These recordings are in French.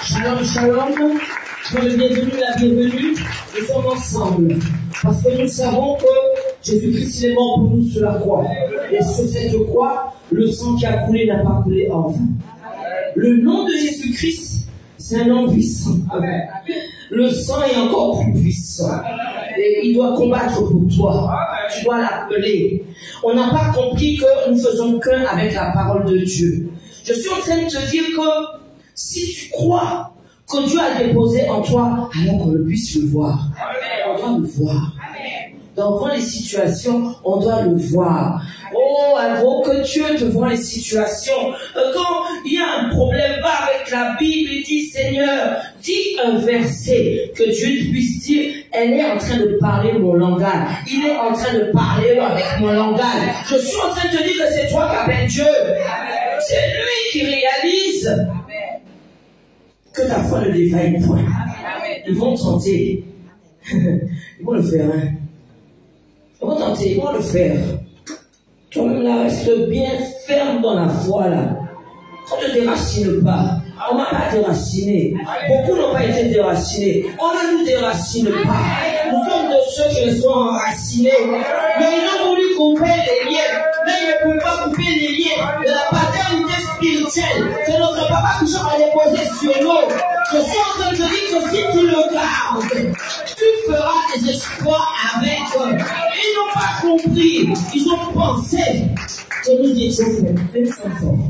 Shalom, shalom. Sois le bienvenu, la bienvenue. Nous sommes ensemble. Parce que nous savons que Jésus-Christ est mort pour nous sur la croix. Et sur cette croix, le sang qui a coulé n'a pas coulé en vain. Le nom de Jésus-Christ, c'est un nom puissant. Le sang est encore plus puissant. Et il doit combattre pour toi. Tu dois l'appeler. On n'a pas compris que nous faisons qu'un avec la parole de Dieu. Je suis en train de te dire que si tu crois que Dieu a déposé en toi, alors qu'on le puisse le voir. On doit le voir. Dans les situations, on doit le voir. Oh, avant que Dieu te voie les situations. Quand il y a un problème, va avec la Bible et dis, Seigneur, dis un verset que Dieu puisse dire, elle est en train de parler mon langage. Il est en train de parler avec mon langage. Je suis en train de te dire que c'est toi qui appelles Dieu. C'est lui qui réalise. Que ta foi ne défaille point. Ils vont tenter. Ils vont le faire, hein. Ils vont tenter, ils vont le faire. Toi-même là, reste bien ferme dans la foi là. On ne déracine pas. On ne m'a pas déraciné. Beaucoup n'ont pas été déracinés. On ne nous déracine pas. Nous sommes de ceux qui sont enracinés. Mais ils ont voulu couper les liens. Mais ils ne peuvent pas couper les liens de la paternité spirituelle que notre papa Bishop a déposé sur nous. Je suis en train de te dire que si tu le gardes, tu feras des exploits avec eux. Ils n'ont pas compris. Ils ont pensé que nous étions faits forts.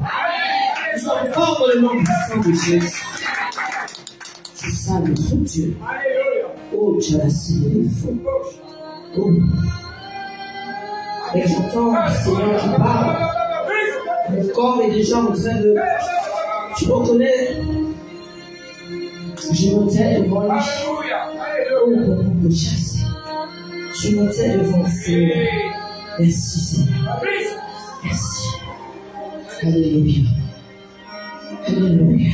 Nous sommes forts dans le nom puissant de Jésus. C'est ça notre Dieu. Oh, tu as la faux. Oh. Et j'entends le Seigneur qui parle. Mon corps est déjà en train de... Tu reconnais. Je montais devant lui. Oh, pour me chasser. Je montais devant le Seigneur. Merci Seigneur. Merci. Alléluia. Alléluia.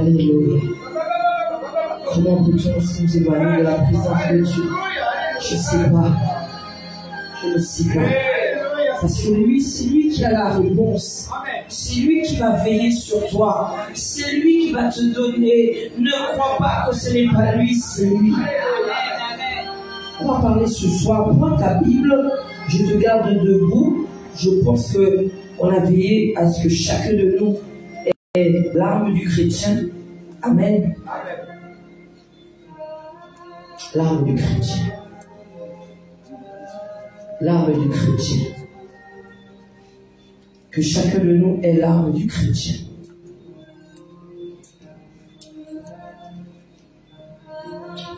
Alléluia. Comment peut-on nous éloigner de la présence de Dieu? Je ne sais pas. Je ne sais pas. Parce que lui, c'est lui qui a la réponse. C'est lui qui va veiller sur toi. C'est lui qui va te donner. Ne crois pas que ce n'est pas lui, c'est lui. On va parler ce soir. Prends ta Bible. Je te garde debout. Je pense qu'on a veillé à ce que chacun de nous ait l'arme du chrétien. Amen. L'arme du chrétien. L'arme du chrétien. Que chacun de nous ait l'arme du chrétien.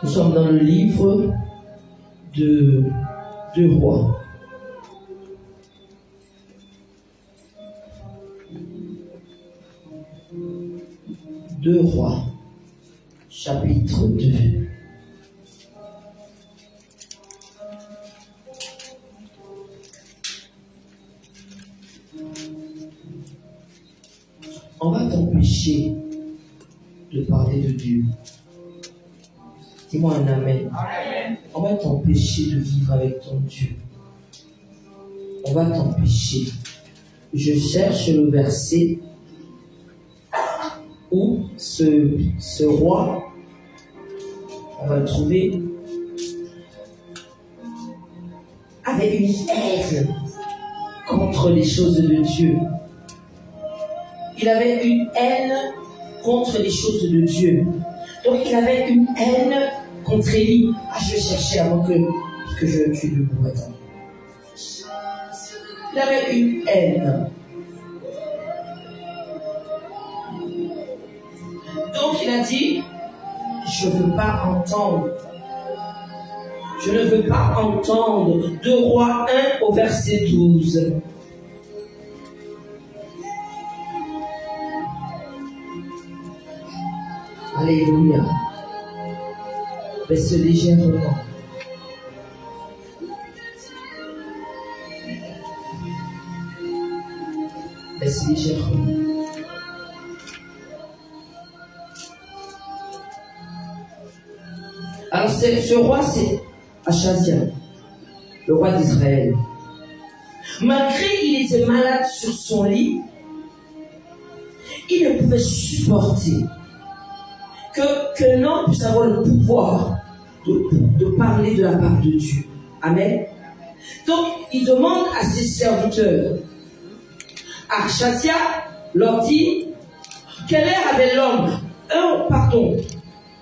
Nous sommes dans le livre de Rois. 2 Rois, chapitre 2. On va t'empêcher de parler de Dieu. Dis-moi un amen. Amen. On va t'empêcher de vivre avec ton Dieu. On va t'empêcher. Je cherche le verset où ce roi, on va le trouver, avait une haine contre les choses de Dieu. Il avait une haine contre les choses de Dieu. Donc il avait une haine contre Élie. Ah, je vais chercher avant que je tue le bout. Attends. Il avait une haine. Donc il a dit, je ne veux pas entendre. Je ne veux pas entendre. 2 Rois 1 au verset 12. Alléluia. Baisse légèrement. Baisse légèrement. Alors ce roi, c'est Achazia, le roi d'Israël. Malgré qu'il était malade sur son lit, il ne pouvait supporter qu'un homme puisse avoir le pouvoir de parler de la part de Dieu. Amen. Donc, il demande à ses serviteurs. Achazia leur dit, quel air avait l'homme?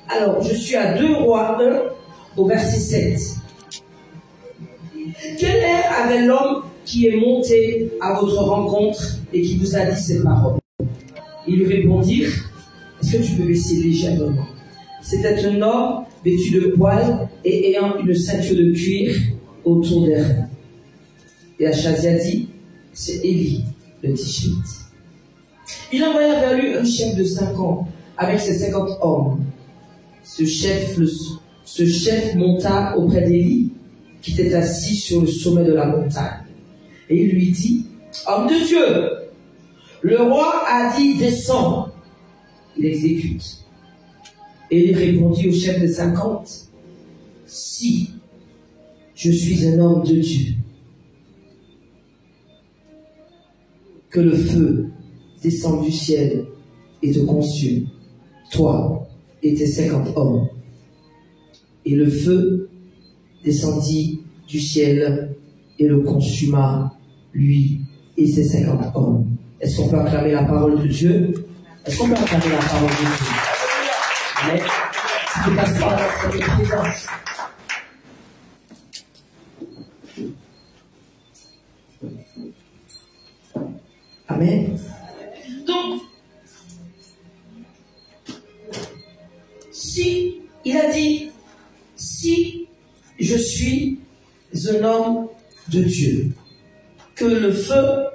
Alors, je suis à 2 Rois 1 au verset 7. Quel air avait l'homme qui est monté à votre rencontre et qui vous a dit ces paroles? Ils lui répondirent, est-ce que tu peux baisser légèrement? C'était un homme vêtu de poils et ayant une ceinture de cuir autour des reins. Et Achazia dit, c'est Élie, le Tishbite. Il envoya vers lui un chef de 50 avec ses 50 hommes. Ce chef monta auprès d'Élie, qui était assis sur le sommet de la montagne. Et il lui dit, homme de Dieu, le roi a dit, descends. Il exécute. Et il répondit au chef de 50, si je suis un homme de Dieu, que le feu descende du ciel et te consume, toi et tes 50 hommes. Et le feu descendit du ciel et le consuma, lui et ses 50 hommes. Est-ce qu'on peut acclamer la parole de Dieu? Est-ce qu'on peut acclamer la parole de Dieu? Amen. Tu peux passer à notre présence. Amen. Donc, il a dit, si je suis un homme de Dieu, que le feu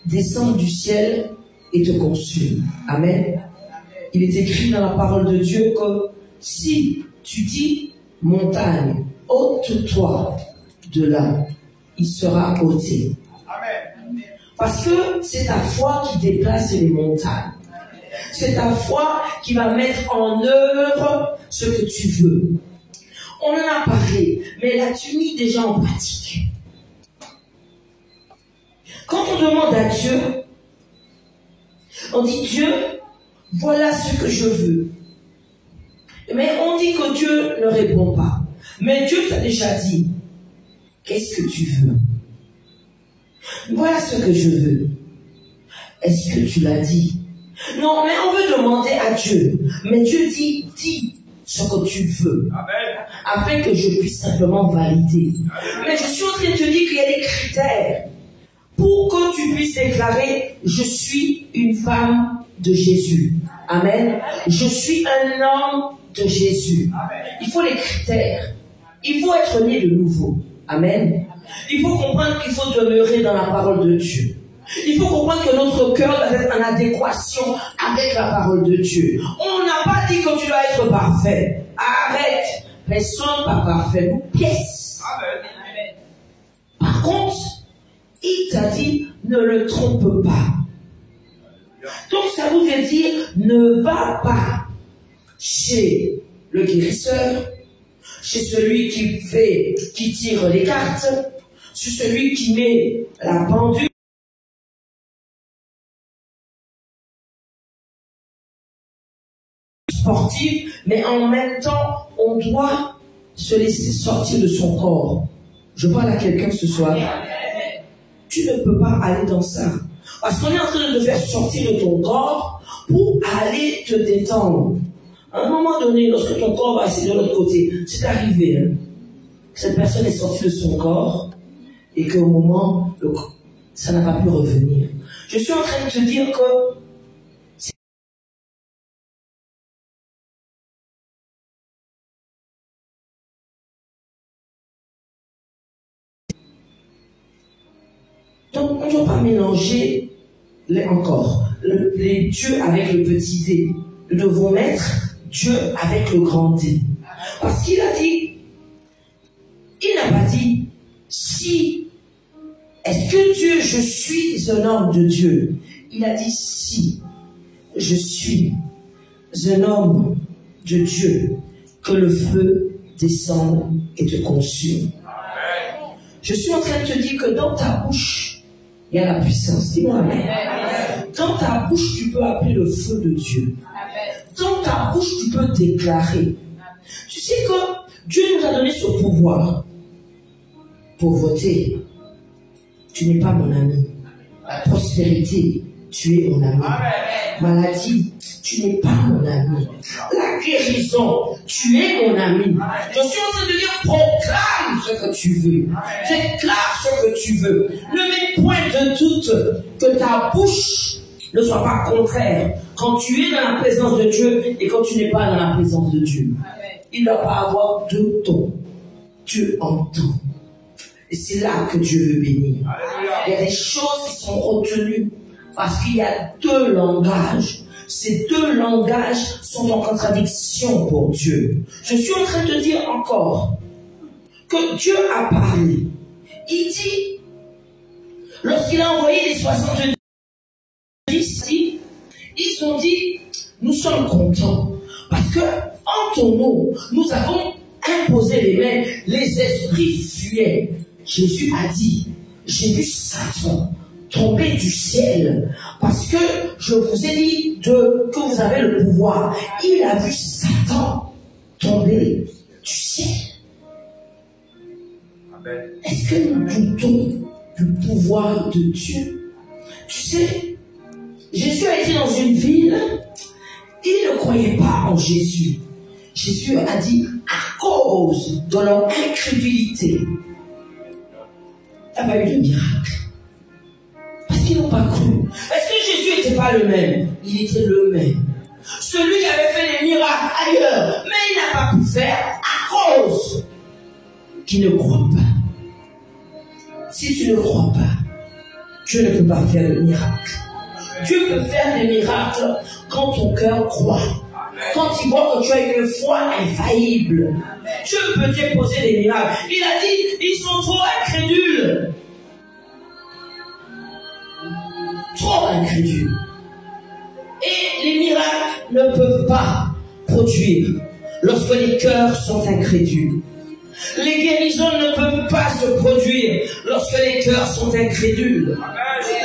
descende du ciel et te consume. Amen. Il est écrit dans la parole de Dieu que si tu dis montagne, ôte-toi de là, il sera ôté. Parce que c'est ta foi qui déplace les montagnes. C'est ta foi qui va mettre en œuvre ce que tu veux. On en a parlé, mais l'as-tu mis déjà en pratique? Quand on demande à Dieu, on dit Dieu, voilà ce que je veux. Mais on dit que Dieu ne répond pas. Mais Dieu t'a déjà dit, qu'est-ce que tu veux? Voilà ce que je veux. Est-ce que tu l'as dit? Non, mais on veut demander à Dieu. Mais Dieu dit, dis ce que tu veux. Amen. Afin que je puisse simplement valider. Amen. Mais je suis en train de te dire qu'il y a des critères pour que tu puisses déclarer, je suis une femme de Jésus. Amen. Je suis un homme de Jésus. Amen. Il faut les critères. Il faut être né de nouveau. Amen. Il faut comprendre qu'il faut demeurer dans la parole de Dieu. Il faut comprendre que notre cœur doit être en adéquation avec la parole de Dieu. On n'a pas dit que tu dois être parfait. Arrête. Personne pas parfait. Nous pièces. Amen. Par contre, il t'a dit, ne le trompe pas. Donc ça voudrait dire, ne va pas chez le guérisseur, chez celui qui tire les cartes, chez celui qui met la pendule. Sportive, mais en même temps, on doit se laisser sortir de son corps. Je parle à quelqu'un ce soir. Tu ne peux pas aller dans ça. Parce qu'on est en train de te faire sortir de ton corps pour aller te détendre. À un moment donné, lorsque ton corps va essayer de l'autre côté, c'est arrivé. Hein? Cette personne est sortie de son corps et qu'au moment, ça n'a pas pu revenir. Je suis en train de te dire que donc, on ne doit pas mélanger les dieux avec le petit d. Nous devons mettre Dieu avec le grand D. Parce qu'il a dit, il n'a pas dit, si, est-ce que Dieu, je suis un homme de Dieu? Il a dit, si, je suis un homme de Dieu, que le feu descende et te consume. Je suis en train de te dire que dans ta bouche, il y a la puissance. Dis-moi amen. dans ta bouche, tu peux appeler le feu de Dieu. Dans ta bouche, tu peux déclarer. Tu sais que Dieu nous a donné ce pouvoir. Pauvreté, tu n'es pas mon ami. La prospérité, tu es mon ami. Maladie, tu n'es pas mon ami. La guérison, tu es mon ami. Je suis en train de dire, proclame ce que tu veux. Déclare ce que tu veux. Ne mets point de doute que ta bouche ne soit pas contraire quand tu es dans la présence de Dieu et quand tu n'es pas dans la présence de Dieu. Il ne doit pas avoir deux tons. Dieu entend. Et c'est là que Dieu veut bénir. Il y a des choses qui sont retenues parce qu'il y a deux langages. Ces deux langages sont en contradiction pour Dieu. Je suis en train de dire encore que Dieu a parlé. Il dit, lorsqu'il a envoyé les 70, ils ont dit, nous sommes contents parce que en ton nom, nous avons imposé les mains, les esprits fuyaient. Jésus a dit, j'ai vu Satan tomber du ciel parce que je vous ai dit que vous avez le pouvoir. Il a vu Satan tomber du ciel. Est-ce que nous doutons du pouvoir de Dieu? Tu sais, Jésus a été dans une ville, il ne croyait pas en Jésus. Jésus a dit, à cause de leur incrédulité, il n'y a pas eu de miracle. Parce qu'ils n'ont pas cru. Est-ce que Jésus n'était pas le même? Il était le même. Celui qui avait fait des miracles ailleurs, mais il n'a pas pu faire à cause qu'il ne croit pas. Si tu ne crois pas, Dieu ne peut pas faire de miracle. Dieu peut faire des miracles quand ton cœur croit. Quand il voit que tu as une foi infaillible, Dieu peut déposer des miracles. Il a dit, ils sont trop incrédules. Trop incrédules. Et les miracles ne peuvent pas produire lorsque les cœurs sont incrédules. Les guérisons ne peuvent pas se produire lorsque les cœurs sont incrédules.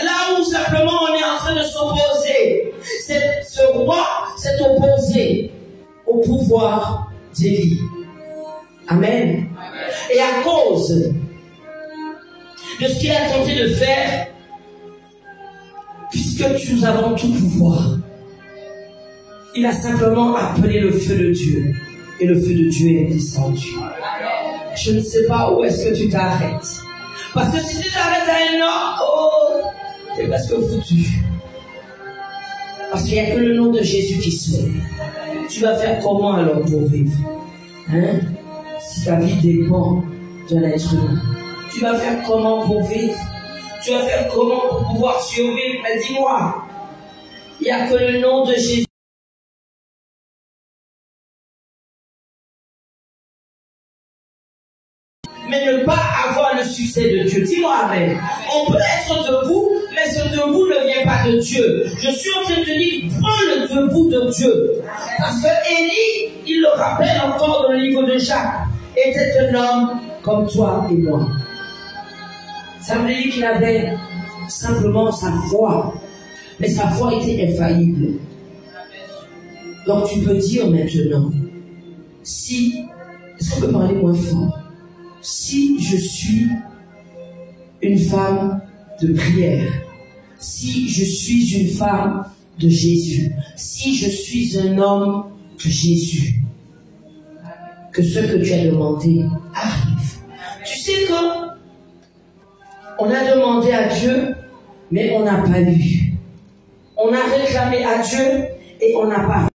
Là où simplement on est en train de s'opposer, ce roi s'est opposé au pouvoir d'Élie. Amen. Et à cause de ce qu'il a tenté de faire, puisque nous avons tout pouvoir, il a simplement appelé le feu de Dieu. Et le feu de Dieu est descendu. Je ne sais pas où est-ce que tu t'arrêtes. Parce que si tu t'arrêtes à un homme, oh, t'es presque foutu. Parce qu'il n'y a que le nom de Jésus qui sauve. Tu vas faire comment alors pour vivre? Hein? Si ta vie dépend d'un être humain. Tu vas faire comment pour vivre? Tu vas faire comment pour pouvoir survivre? Mais dis-moi, il n'y a que le nom de Jésus. Mais ne pas avoir le succès de Dieu. Dis-moi amen. On peut être debout, mais ce debout ne vient pas de Dieu. Je suis en train de dire, prends le debout de Dieu. Parce que Élie, il le rappelle encore dans le livre de Jacques, était un homme comme toi et moi. Ça veut dire qu'il avait simplement sa foi. Mais sa foi était infaillible. Donc tu peux dire maintenant, si, est-ce qu'on peut parler moins fort? Si je suis une femme de prière, si je suis une femme de Jésus, si je suis un homme de Jésus, que ce que tu as demandé arrive. Tu sais que on a demandé à Dieu, mais on n'a pas eu. On a réclamé à Dieu et on n'a pas.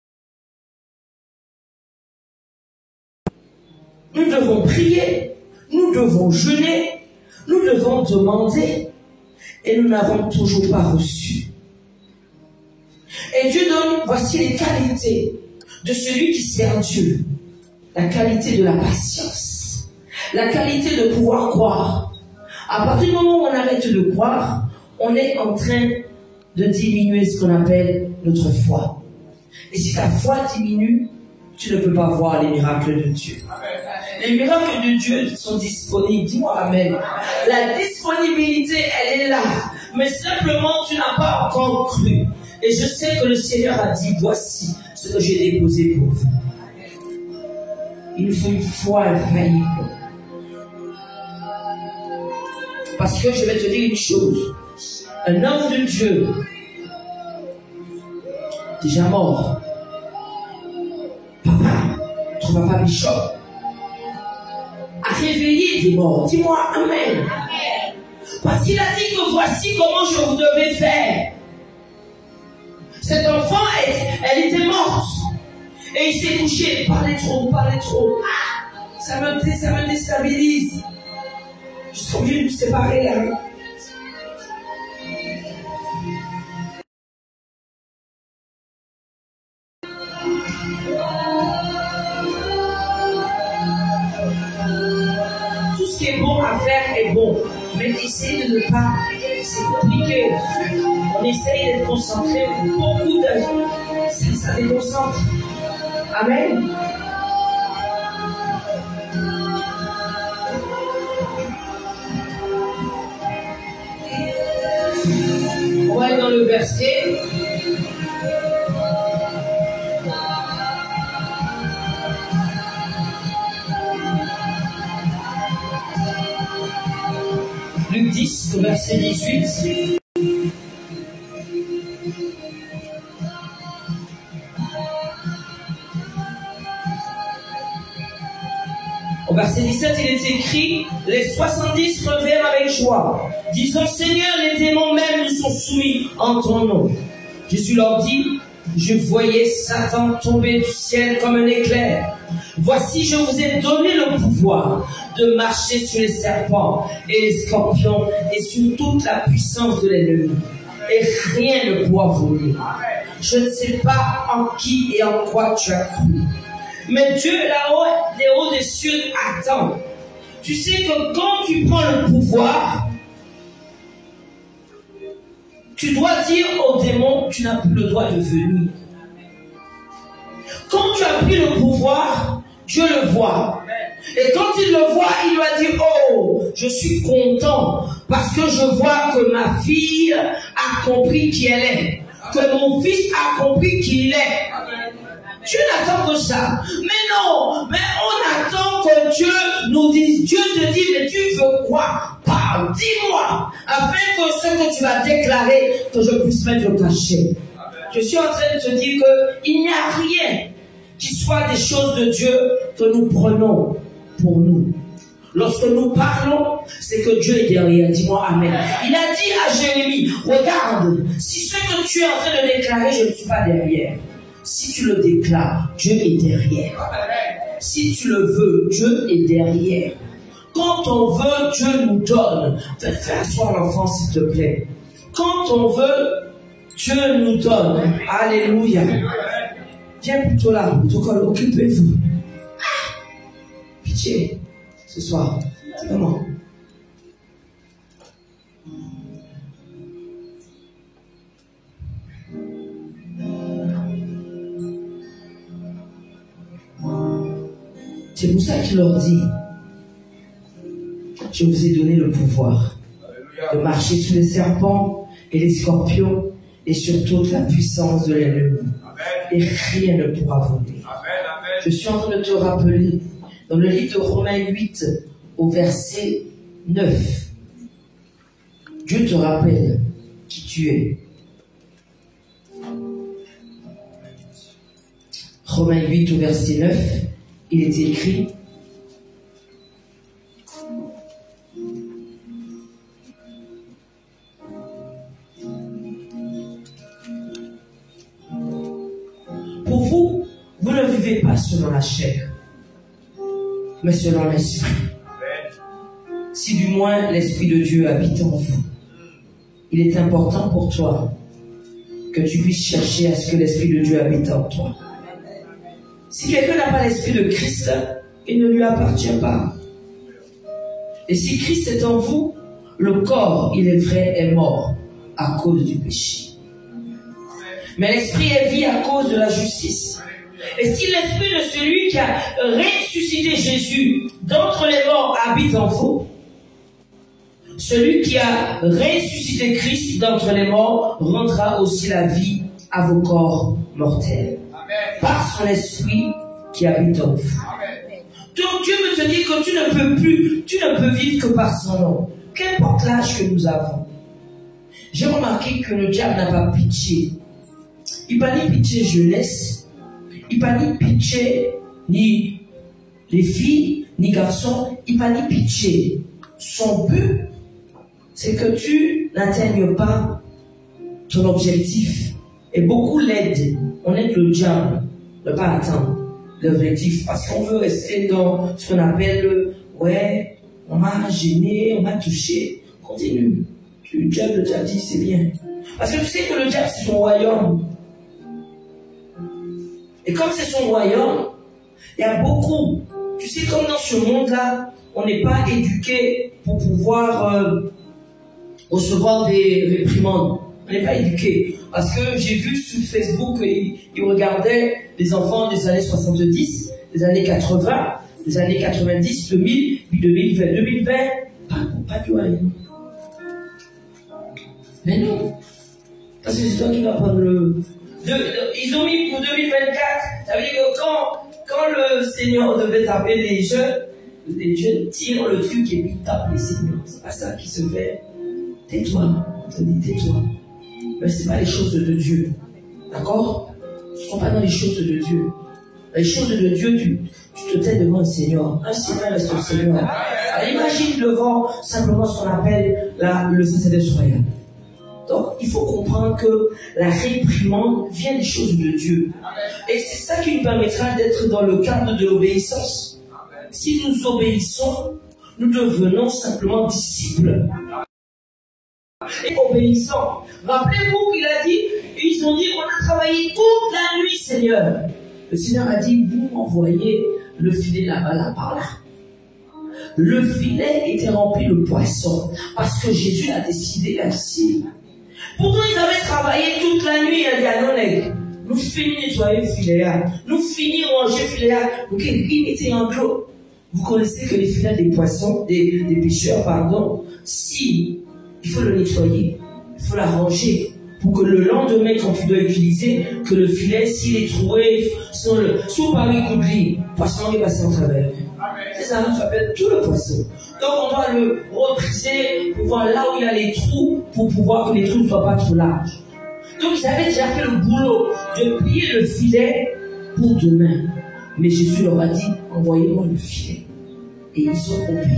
Nous devons prier. Nous devons jeûner, nous devons demander, et nous n'avons toujours pas reçu. Et Dieu donne, voici les qualités de celui qui sert Dieu. La qualité de la patience, la qualité de pouvoir croire. À partir du moment où on arrête de croire, on est en train de diminuer ce qu'on appelle notre foi. Et si ta foi diminue, tu ne peux pas voir les miracles de Dieu. Les miracles de Dieu sont disponibles. Dis-moi amen. La disponibilité, elle est là. mais simplement tu n'as pas encore cru. Et je sais que le Seigneur a dit, voici ce que j'ai déposé pour vous. Il nous faut une foi infaillible. Parce que je vais te dire une chose. Un homme de Dieu, déjà mort, ton papa Bishop, a réveillé des morts. Dis-moi Amen. Parce qu'il a dit que voici comment je vous devais faire. Cet enfant, elle était morte. Et il s'est couché. Parlez trop. Ah, ça me déstabilise. Je suis obligé de me séparer là. Tout ce qui est bon à faire est bon. Mais essayez de ne pas. C'est compliqué. On essaye d'être concentré. Beaucoup de. Ça déconcentre. Amen. On va aller dans le verset. Luc 10, verset 18. Au verset 17, il est écrit, les 70 revinrent avec joie, disant, Seigneur, les démons même nous sont soumis en ton nom. Jésus leur dit, je voyais Satan tomber du ciel comme un éclair. Voici, je vous ai donné le pouvoir de marcher sur les serpents et les scorpions et sur toute la puissance de l'ennemi. Et rien ne pourra vous nuire. Je ne sais pas en qui et en quoi tu as cru. Mais Dieu, là-haut, des hauts des cieux, attend. Tu sais que quand tu prends le pouvoir, tu dois dire aux démons, tu n'as plus le droit de venir. Quand tu as pris le pouvoir, Dieu le voit. Et quand il le voit, il va dire, oh, je suis content parce que je vois que ma fille a compris qui elle est. Que mon fils a compris qui il est. Dieu n'attend que ça. Mais non, mais on attend que Dieu nous dise. Dieu te dit, mais tu veux quoi? Parle, dis-moi, afin que ce que tu vas déclarer, que je puisse mettre le cachet. Je suis en train de te dire qu'il n'y a rien qui soit des choses de Dieu que nous prenons pour nous. Lorsque nous parlons, c'est que Dieu est derrière. Dis-moi Amen. Il a dit à Jérémie, regarde, si ce que tu es en train de déclarer, je ne suis pas derrière. Si tu le déclares, Dieu est derrière. Si tu le veux, Dieu est derrière. Quand on veut, Dieu nous donne. Fais asseoir l'enfant, s'il te plaît. Quand on veut, Dieu nous donne. Alléluia. Viens plutôt là, occupez-vous. Pitié, ce soir. C'est comment? C'est pour ça qu'il leur dit, je vous ai donné le pouvoir de marcher sur les serpents et les scorpions et sur toute la puissance de l'ennemi. Et rien ne pourra vous nuire. Je suis en train de te rappeler, dans le livre de Romains 8, au verset 9, Dieu te rappelle qui tu es. Romains 8, au verset 9, il est écrit, pour vous, vous ne vivez pas selon la chair, mais selon l'esprit. Si du moins l'esprit de Dieu habite en vous, il est important pour toi que tu puisses chercher à ce que l'esprit de Dieu habite en toi. Si quelqu'un n'a pas l'esprit de Christ, il ne lui appartient pas. Et si Christ est en vous, le corps, il est vrai, est mort à cause du péché. Mais l'esprit est vie à cause de la justice. Et si l'esprit de celui qui a ressuscité Jésus d'entre les morts habite en vous, Celui qui a ressuscité Christ d'entre les morts rendra aussi la vie à vos corps mortels. Amen. Par son esprit qui habite en vous. Donc Dieu veut te dire que tu ne peux vivre que par son nom. Qu'importe l'âge que nous avons. J'ai remarqué que le diable n'a pas pitié. Il n'a ni pitié jeunesse, il n'a ni pitié ni les filles, ni garçons, il n'a ni pitié. Son but, c'est que tu n'atteignes pas ton objectif. Et beaucoup l'aident. On aide le diable de ne pas atteindre l'objectif. Parce qu'on veut rester dans ce qu'on appelle, ouais, on m'a gêné, on m'a touché. Continue. Le diable t'a dit, c'est bien. Parce que tu sais que le diable, c'est son royaume. Et comme c'est son royaume, il y a beaucoup. Tu sais, comme dans ce monde-là, on n'est pas éduqué pour pouvoir recevoir des réprimandes. On n'est pas éduqué. Parce que j'ai vu sur Facebook, ils regardaient les enfants des années 70, des années 80, des années 90, 2000, puis 2020, pas du rien. Mais non. Parce que c'est toi qui vas prendre le... Ils ont mis pour 2024, ça veut dire que quand le Seigneur devait taper les jeunes tirent le truc et puis tapent les seigneurs. C'est pas ça qui se fait. Tais-toi. On te dit tais-toi. Mais c'est pas les choses de Dieu. D'accord? Ce ne sont pas dans les choses de Dieu. Les choses de Dieu, tu te tais devant le Seigneur. Un Seigneur reste au Seigneur. Alors, imagine devant simplement ce qu'on appelle le sacerdoce royal. Donc, il faut comprendre que la réprimande vient des choses de Dieu. Et c'est ça qui nous permettra d'être dans le cadre de l'obéissance. Si nous obéissons, nous devenons simplement disciples. Et obéissants. Rappelez-vous qu'il a dit, ils ont dit, on a travaillé toute la nuit, Seigneur. Le Seigneur a dit, vous m'envoyez le filet là-bas, par là. Le filet était rempli de poissons, parce que Jésus a décidé ainsi. Pourtant, ils avaient travaillé toute la nuit, il a dit, non, les nous finissons nettoyer le filet, nous finissons ranger le filet, nous mettons en l'eau. Vous connaissez que les filets des poissons, des pêcheurs, pardon, si il faut le nettoyer, il faut l'arranger, pour que le lendemain, quand tu dois utiliser, que le filet, s'il est trouvé sous Paris Coudli, le poisson est passé en travers. C'est ça, ça s'appelle tout le poisson. Donc on doit le repriser pour voir là où il y a les trous, pour pouvoir que les trous ne soient pas trop larges. Donc ils avaient déjà fait le boulot de plier le filet pour demain. Mais Jésus leur a dit, envoyez-moi le filet. Et ils ont obéi.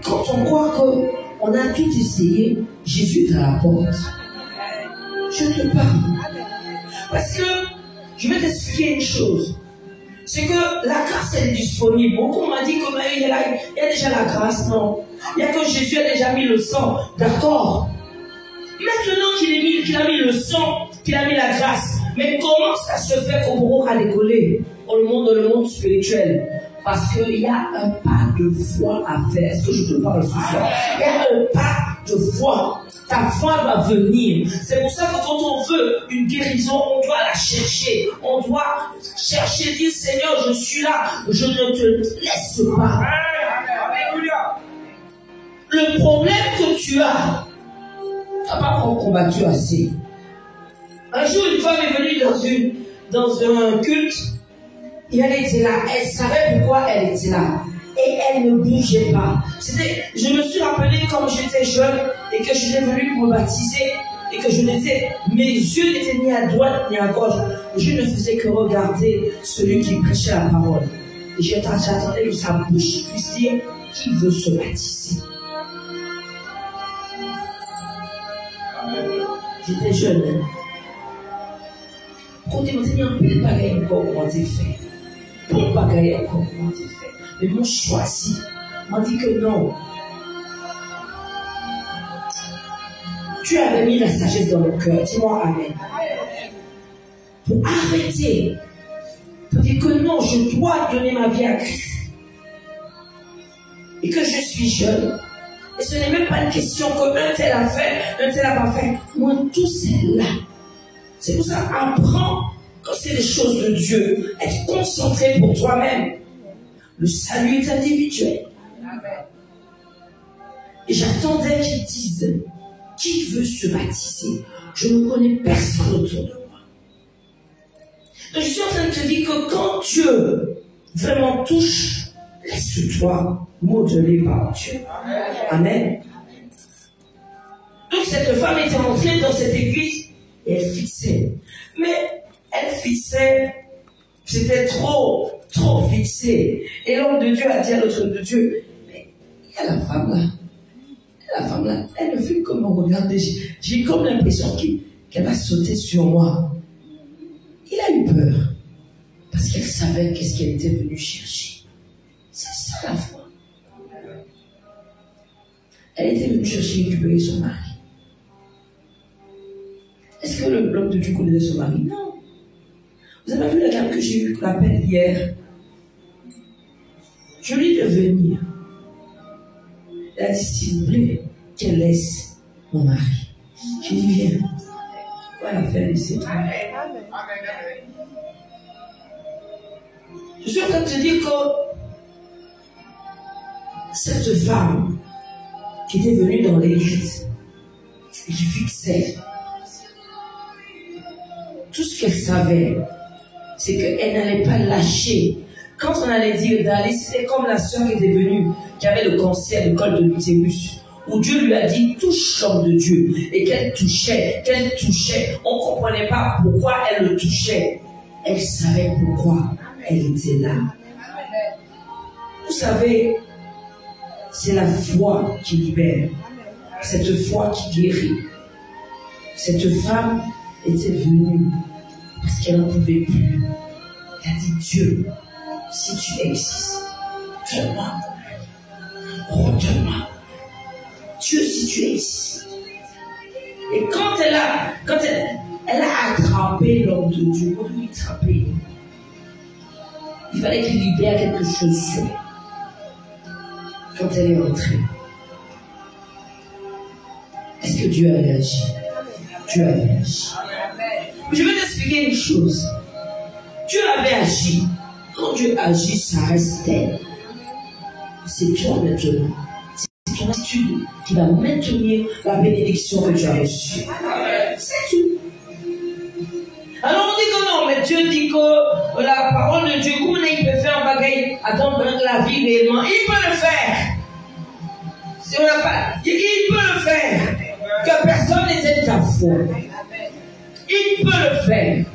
Quand on croit qu'on a tout essayé, Jésus est à la porte. Je te parle. Parce que, je vais t'expliquer une chose. C'est que la grâce, elle est disponible. Beaucoup m'ont dit qu'il y a déjà la grâce. Non. Il y a que Jésus a déjà mis le sang. D'accord. Maintenant qu'il a mis le sang, qu'il a mis la grâce, mais comment ça se fait qu'au Bourg a décollé dans le monde spirituel? Parce qu'il y a un pas de foi à faire. Est-ce que je te parle ce soir? Il y a un pas de foi. Ta foi va venir. C'est pour ça que quand on veut une guérison, on doit la chercher. On doit chercher, dire Seigneur, je suis là. Je ne te laisse pas. Le problème que tu as, tu n'as pas combattu assez. Un jour, une femme est venue dans un culte. Et elle était là. Elle savait pourquoi elle était là. Et elle ne bougeait pas. Je me suis rappelé quand j'étais jeune et que j'étais venu me baptiser et que mes yeux n'étaient ni à droite ni à gauche. Je ne faisais que regarder celui qui prêchait la parole. Et j'attendais que sa bouche puisse dire qui veut se baptiser. J'étais jeune. Quand il m'a dit un peu de bagaille encore, comment t'es fait? Pour le bagaille encore, comment t'es fait? Mais mon choisi m'a dit que non. Tu avais mis la sagesse dans le cœur. Dis-moi Amen. Pour arrêter. Pour dire que non, je dois donner ma vie à Christ. Et que je suis jeune. Et ce n'est même pas une question qu'un tel a fait, un tel n'a pas fait. Moi, tout c'est là. C'est pour ça, apprends quand c'est des choses de Dieu. Être concentré pour toi-même. Le salut est individuel. Et j'attendais qu'ils disent, qui veut se baptiser? Je ne connais personne autour de moi. Donc je suis en train de te dire que quand Dieu vraiment touche, laisse-toi modeler par Dieu. Amen. Donc cette femme était entrée dans cette église et elle fixait. Mais elle fixait, c'était trop fixé. Et l'homme de Dieu a dit à l'autre de Dieu, mais il y a la femme là. La femme là, elle me fait comme me regarder. J'ai comme l'impression qu'elle va sauter sur moi. Il a eu peur. Parce qu'elle savait qu'est-ce qu'elle était venue chercher. C'est ça la foi. Elle était venue chercher récupérer son mari. Est-ce que l'homme de Dieu connaissait son mari? Non. Vous avez vu la dame que j'ai eu l'appel hier? Je lui ai dit de venir. Elle a dit, s'il vous plaît, qu'elle laisse mon mari. J'ai dit, viens. Voilà, faire laisser. Je suis en train de te dire que cette femme qui était venue dans l'église et qui fixait, tout ce qu'elle savait, c'est qu'elle n'allait pas lâcher. Quand on allait dire d'aller, c'était comme la sœur qui était venue, qui avait le cancer du col de l'utérus, où Dieu lui a dit, touche l'homme de Dieu, et qu'elle touchait. On ne comprenait pas pourquoi elle le touchait. Elle savait pourquoi elle était là. Vous savez, c'est la foi qui libère, cette foi qui guérit. Cette femme était venue parce qu'elle n'en pouvait plus. Elle a dit, Dieu, si tu existes, donne-moi, redonne-moi. Dieu, si tu existes. Et quand elle a attrapé l'homme de Dieu, pour lui attraper, il fallait qu'il libère quelque chose sur elle. Quand elle est entrée, est-ce que Dieu avait agi? Dieu avait agi. Je vais t'expliquer une chose. Dieu avait agi. Quand Dieu agit, ça reste elle. C'est toi maintenant. C'est ton attitude qui va maintenir la bénédiction que tu as reçue. C'est tout. Alors on dit que non, mais Dieu dit que la parole de Dieu, comment il peut faire un bagage, attendre la vie réellement? Il peut le faire. Si on n'a pas, il peut le faire. Que personne n'était ta foi. Il peut le faire.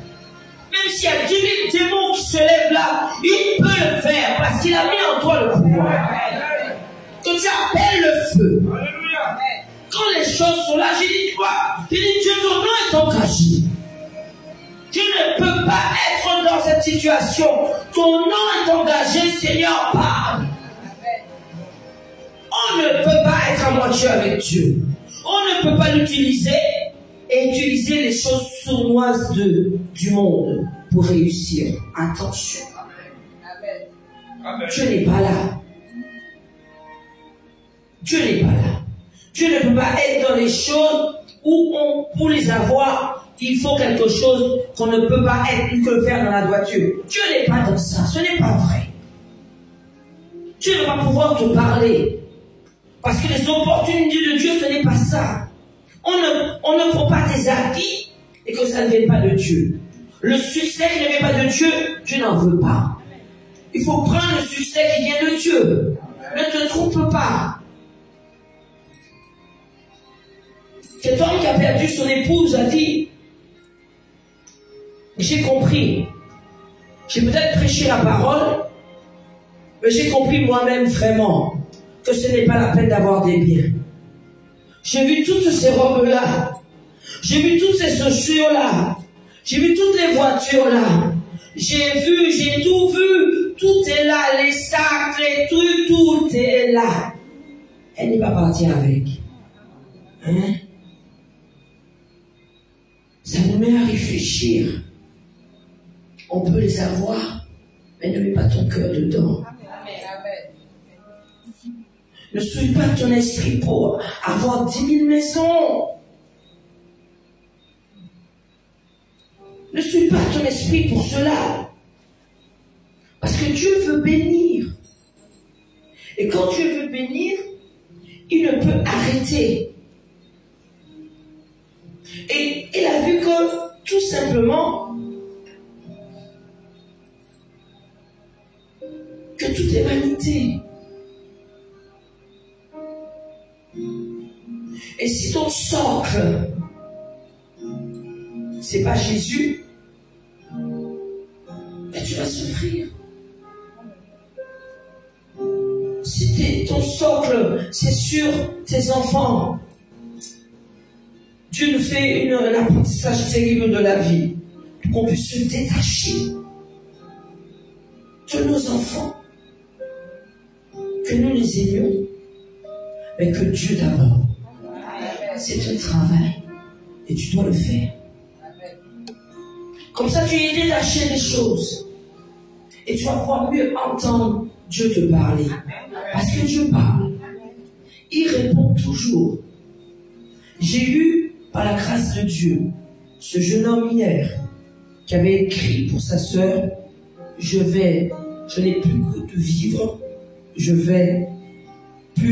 Même s'il y a 10 000 démons qui se lèvent là, il peut le faire parce qu'il a mis en toi le pouvoir. Quand tu appelles le feu, quand les choses sont là, j'ai dit quoi? J'ai dit Dieu, ton nom est engagé. Tu ne peux pas être dans cette situation. Ton nom est engagé, Seigneur, parle. On ne peut pas être à moitié avec Dieu. On ne peut pas l'utiliser et utiliser les choses sournoises du monde pour réussir. Attention. Dieu n'est pas là. Dieu n'est pas là. Dieu ne peut pas être dans les choses où pour les avoir, il faut quelque chose qu'on ne peut pas être, que le faire dans la droiture. Dieu n'est pas dans ça. Ce n'est pas vrai. Dieu ne va pas pouvoir te parler. Parce que les opportunités de Dieu, ce n'est pas ça. On ne prend pas tes acquis et que ça ne vient pas de Dieu. Le succès qui ne vient pas de Dieu, Dieu n'en veut pas. Il faut prendre le succès qui vient de Dieu. Ne te trompe pas. Cet homme qui a perdu son épouse a dit, j'ai compris. J'ai peut-être prêché la parole, mais j'ai compris moi-même vraiment que ce n'est pas la peine d'avoir des biens. J'ai vu toutes ces robes-là. J'ai vu toutes ces chaussures-là. J'ai vu toutes les voitures-là. J'ai tout vu. Tout est là. Les sacs, les trucs, tout est là. Elle n'est pas partie avec. Hein? Ça nous met à réfléchir. On peut les avoir, mais ne mets pas ton cœur dedans. Ne suis pas ton esprit pour avoir 10 000 maisons. Ne suis pas ton esprit pour cela. Parce que Dieu veut bénir. Et quand Dieu veut bénir, il ne peut arrêter. Et il a vu que, tout simplement, que tout est vanité. Et si ton socle, c'est pas Jésus, ben tu vas souffrir. Si ton socle, c'est sur tes enfants, Dieu nous fait un apprentissage terrible de la vie, qu'on puisse se détacher de nos enfants, que nous les aimions, mais que Dieu d'abord. C'est un travail et tu dois le faire. Comme ça, tu es détaché des choses et tu vas pouvoir mieux entendre Dieu te parler. Parce que Dieu parle. Il répond toujours. J'ai eu, par la grâce de Dieu, ce jeune homme hier qui avait écrit pour sa sœur, je n'ai plus goût de vivre, je ne veux plus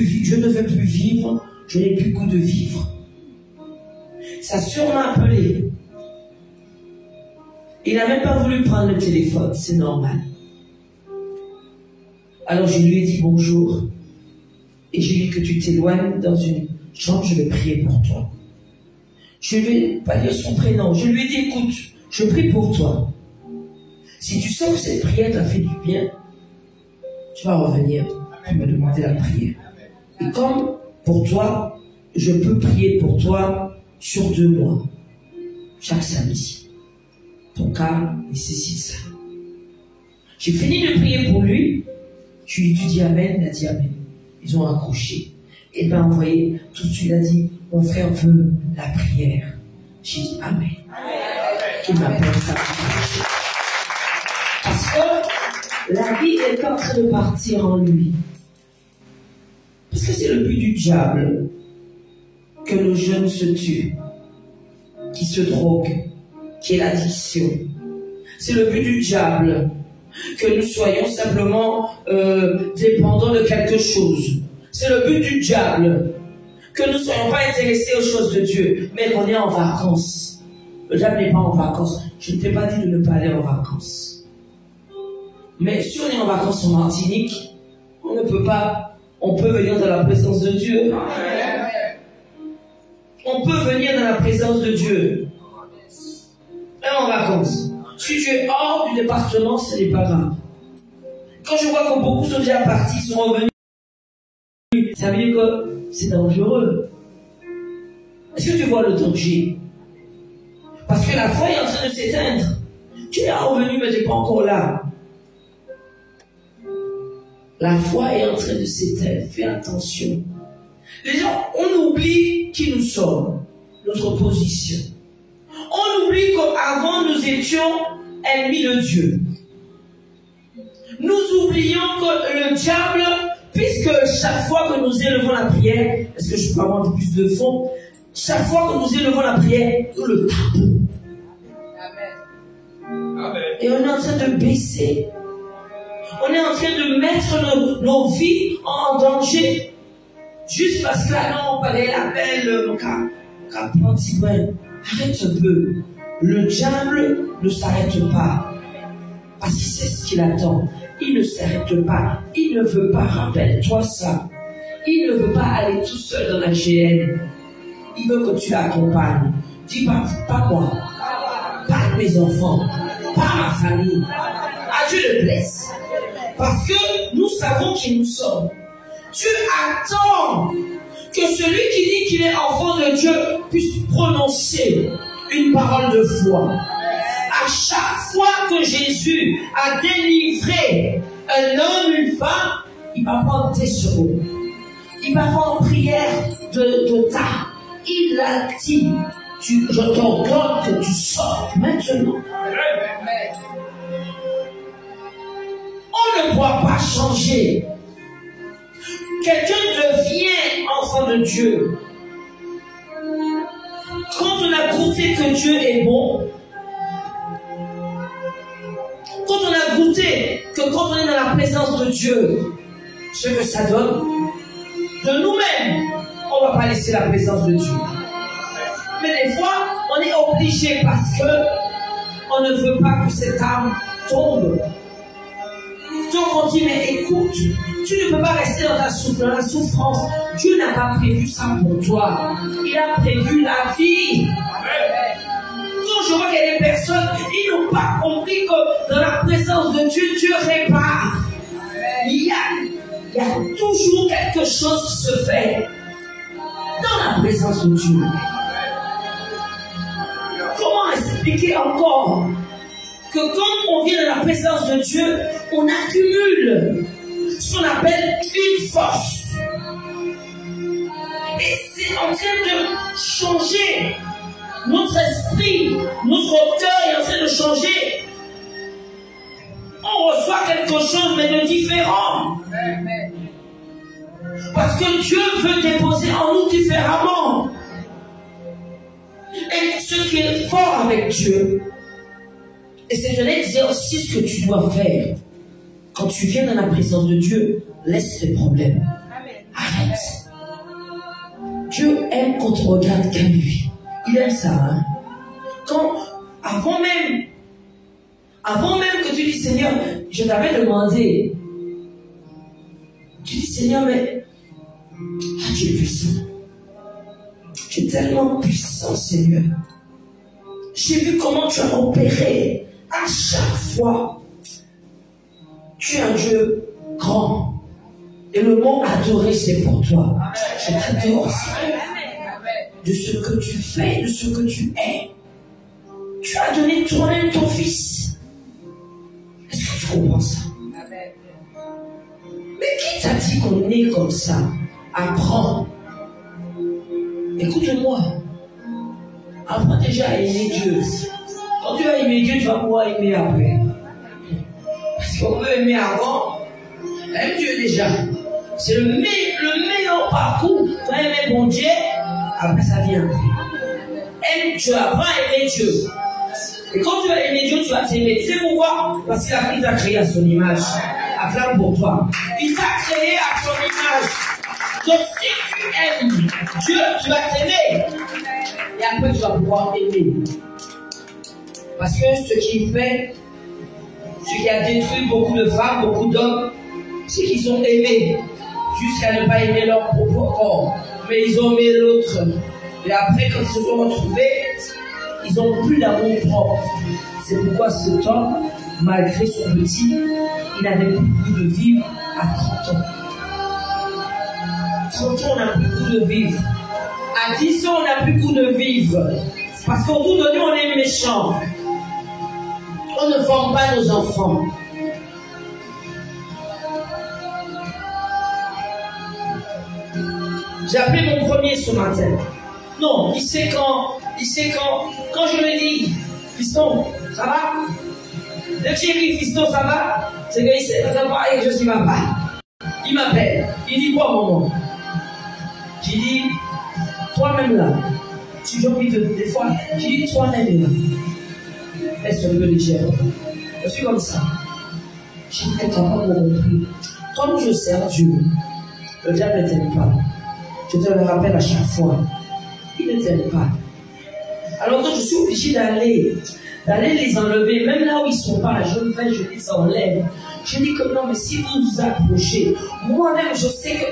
vivre, je n'ai plus goût de vivre. Sa sœur m'a appelé. Il n'a même pas voulu prendre le téléphone, c'est normal. Alors je lui ai dit bonjour. Et j'ai dit que tu t'éloignes dans une chambre, je vais prier pour toi. Je lui ai pas dit son prénom. Je lui ai dit, écoute, je prie pour toi. Si tu sens que cette prière t'a fait du bien, tu vas revenir et me demander la prière. Et comme pour toi, je peux prier pour toi sur 2 mois, chaque samedi. Ton cas nécessite ça. J'ai fini de prier pour lui. Je lui ai dit amen, il a dit amen. Ils ont accroché. Et ben, vous voyez, tout de suite, il a dit, mon frère veut la prière. J'ai dit amen. Il m'appelle ça. Parce que la vie est en train de partir en lui. Parce que c'est le but du diable que nos jeunes se tuent, qui se droguent, qui est l'addiction. C'est le but du diable que nous soyons simplement dépendants de quelque chose. C'est le but du diable que nous ne soyons pas intéressés aux choses de Dieu, mais qu'on est en vacances. Le diable n'est pas en vacances. Je ne t'ai pas dit de ne pas aller en vacances. Mais si on est en vacances en Martinique, on ne peut pas, on peut venir dans la présence de Dieu. On peut venir dans la présence de Dieu. Même en vacances. Si tu es hors du département, ce n'est pas grave. Quand je vois que beaucoup sont déjà partis, sont revenus, ça veut dire que c'est dangereux. Est-ce que tu vois le danger? Parce que la foi est en train de s'éteindre. Tu es revenu, mais tu n'es pas encore là. La foi est en train de s'éteindre. Fais attention. Les gens, on oublie qui nous sommes, notre position. On oublie qu'avant nous étions ennemis de Dieu. Nous oublions que le diable, puisque chaque fois que nous élevons la prière, est-ce que je peux avoir plus de fond? Chaque fois que nous élevons la prière, nous le tapons. Amen. Et on est en train de baisser. On est en train de mettre nos vies en danger. Juste parce que là, non, on parlait la belle, mon cas, petit brin. Arrête un peu. Le diable ne s'arrête pas. Parce qu'il sait ce qu'il attend. Il ne s'arrête pas. Il ne veut pas, rappelle-toi ça. Il ne veut pas aller tout seul dans la GN. Il veut que tu l'accompagnes. Dis pas moi, pas mes enfants, pas ma famille. À Dieu le blesse. Parce que nous savons qui nous sommes. Dieu attend que celui qui dit qu'il est enfant de Dieu puisse prononcer une parole de foi. À chaque fois que Jésus a délivré un homme, une femme, il va prendre tes secondes. Il va prendre prière de ta. Il a dit, je t'ordonne que tu sortes maintenant. On ne pourra pas changer. Quelqu'un devient enfant de Dieu quand on a goûté que Dieu est bon, quand on a goûté que quand on est dans la présence de Dieu, ce que ça donne, de nous-mêmes, on ne va pas laisser la présence de Dieu. Mais des fois, on est obligé parce que on ne veut pas que cette âme tombe. Donc on dit, mais écoute, tu ne peux pas rester dans la souffrance. Dieu n'a pas prévu ça pour toi. Il a prévu la vie. Donc je vois qu'il y a des personnes, ils n'ont pas compris que dans la présence de Dieu, Dieu répare. Il y a toujours quelque chose qui se fait dans la présence de Dieu. Comment expliquer encore que quand on vient de la présence de Dieu, on accumule ce qu'on appelle une force. Et c'est en train de changer. Notre esprit, notre cœur est en train de changer. On reçoit quelque chose mais de différent. Parce que Dieu veut déposer en nous différemment. Et ce qui est fort avec Dieu, et c'est un exercice que tu dois faire quand tu viens dans la présence de Dieu, laisse tes problèmes. Arrête. Dieu aime qu'on te regarde qu'à lui. Il aime ça, hein? Avant même que tu dis, Seigneur, je t'avais demandé. Tu dis, Seigneur, mais tu es puissant. Tu es tellement puissant, Seigneur. J'ai vu comment tu as opéré à chaque fois. Tu es un Dieu grand. Et le mot adoré, c'est pour toi. Je t'adore, Seigneur. De ce que tu fais, de ce que tu es. Tu as donné toi-même ton fils. Est-ce que tu comprends ça? Mais qui t'a dit qu'on est comme ça? Apprends. Écoute-moi. Apprends déjà à aimer Dieu. Quand tu vas aimer Dieu, tu vas pouvoir aimer après. Parce qu'on peut aimer avant. Aime Dieu déjà. C'est le meilleur parcours. Quand aimer bon Dieu, après ça vient. Aime Dieu, apprends à aimer Dieu. Et quand tu vas aimer Dieu, tu vas t'aimer. Tu sais pourquoi? Parce qu'il t'a créé à son image. Acclame pour toi. Il t'a créé à son image. Donc si tu aimes Dieu, tu vas t'aimer. Et après tu vas pouvoir aimer. Parce que ce qui a détruit beaucoup de femmes, beaucoup d'hommes, c'est qu'ils ont aimé jusqu'à ne pas aimer leur propre corps. Mais ils ont aimé l'autre. Et après, quand ils se sont retrouvés, ils n'ont plus d'amour propre. C'est pourquoi cet homme, malgré son petit, il n'avait plus le goût de vivre à 30 ans. 30 ans, on n'a plus le goût de vivre. À 10 ans, on n'a plus le goût de vivre. Parce qu'autour de nous, on est méchants. On ne forme pas nos enfants. J'ai appelé mon premier ce matin. Non, il sait quand je lui dis, fiston, ça va? Dès que j'ai dit fiston, ça va? C'est qu'il sait pas quelque chose qui va pas. Il m'appelle. Il dit quoi, maman? J'ai dit, toi-même là. J'ai envie de, des fois, j'ai dit, toi-même là. Laisse un peu légère. Je suis comme ça. J'ai dit, tu n'as pas compris. Comme je sers Dieu, le diable ne t'aime pas. Je te le rappelle à chaque fois. Il ne t'aime pas. Alors donc je suis obligé d'aller les enlever, même là où ils ne sont pas. Je les enlève. Je dis que non, mais si vous vous approchez, moi-même je sais que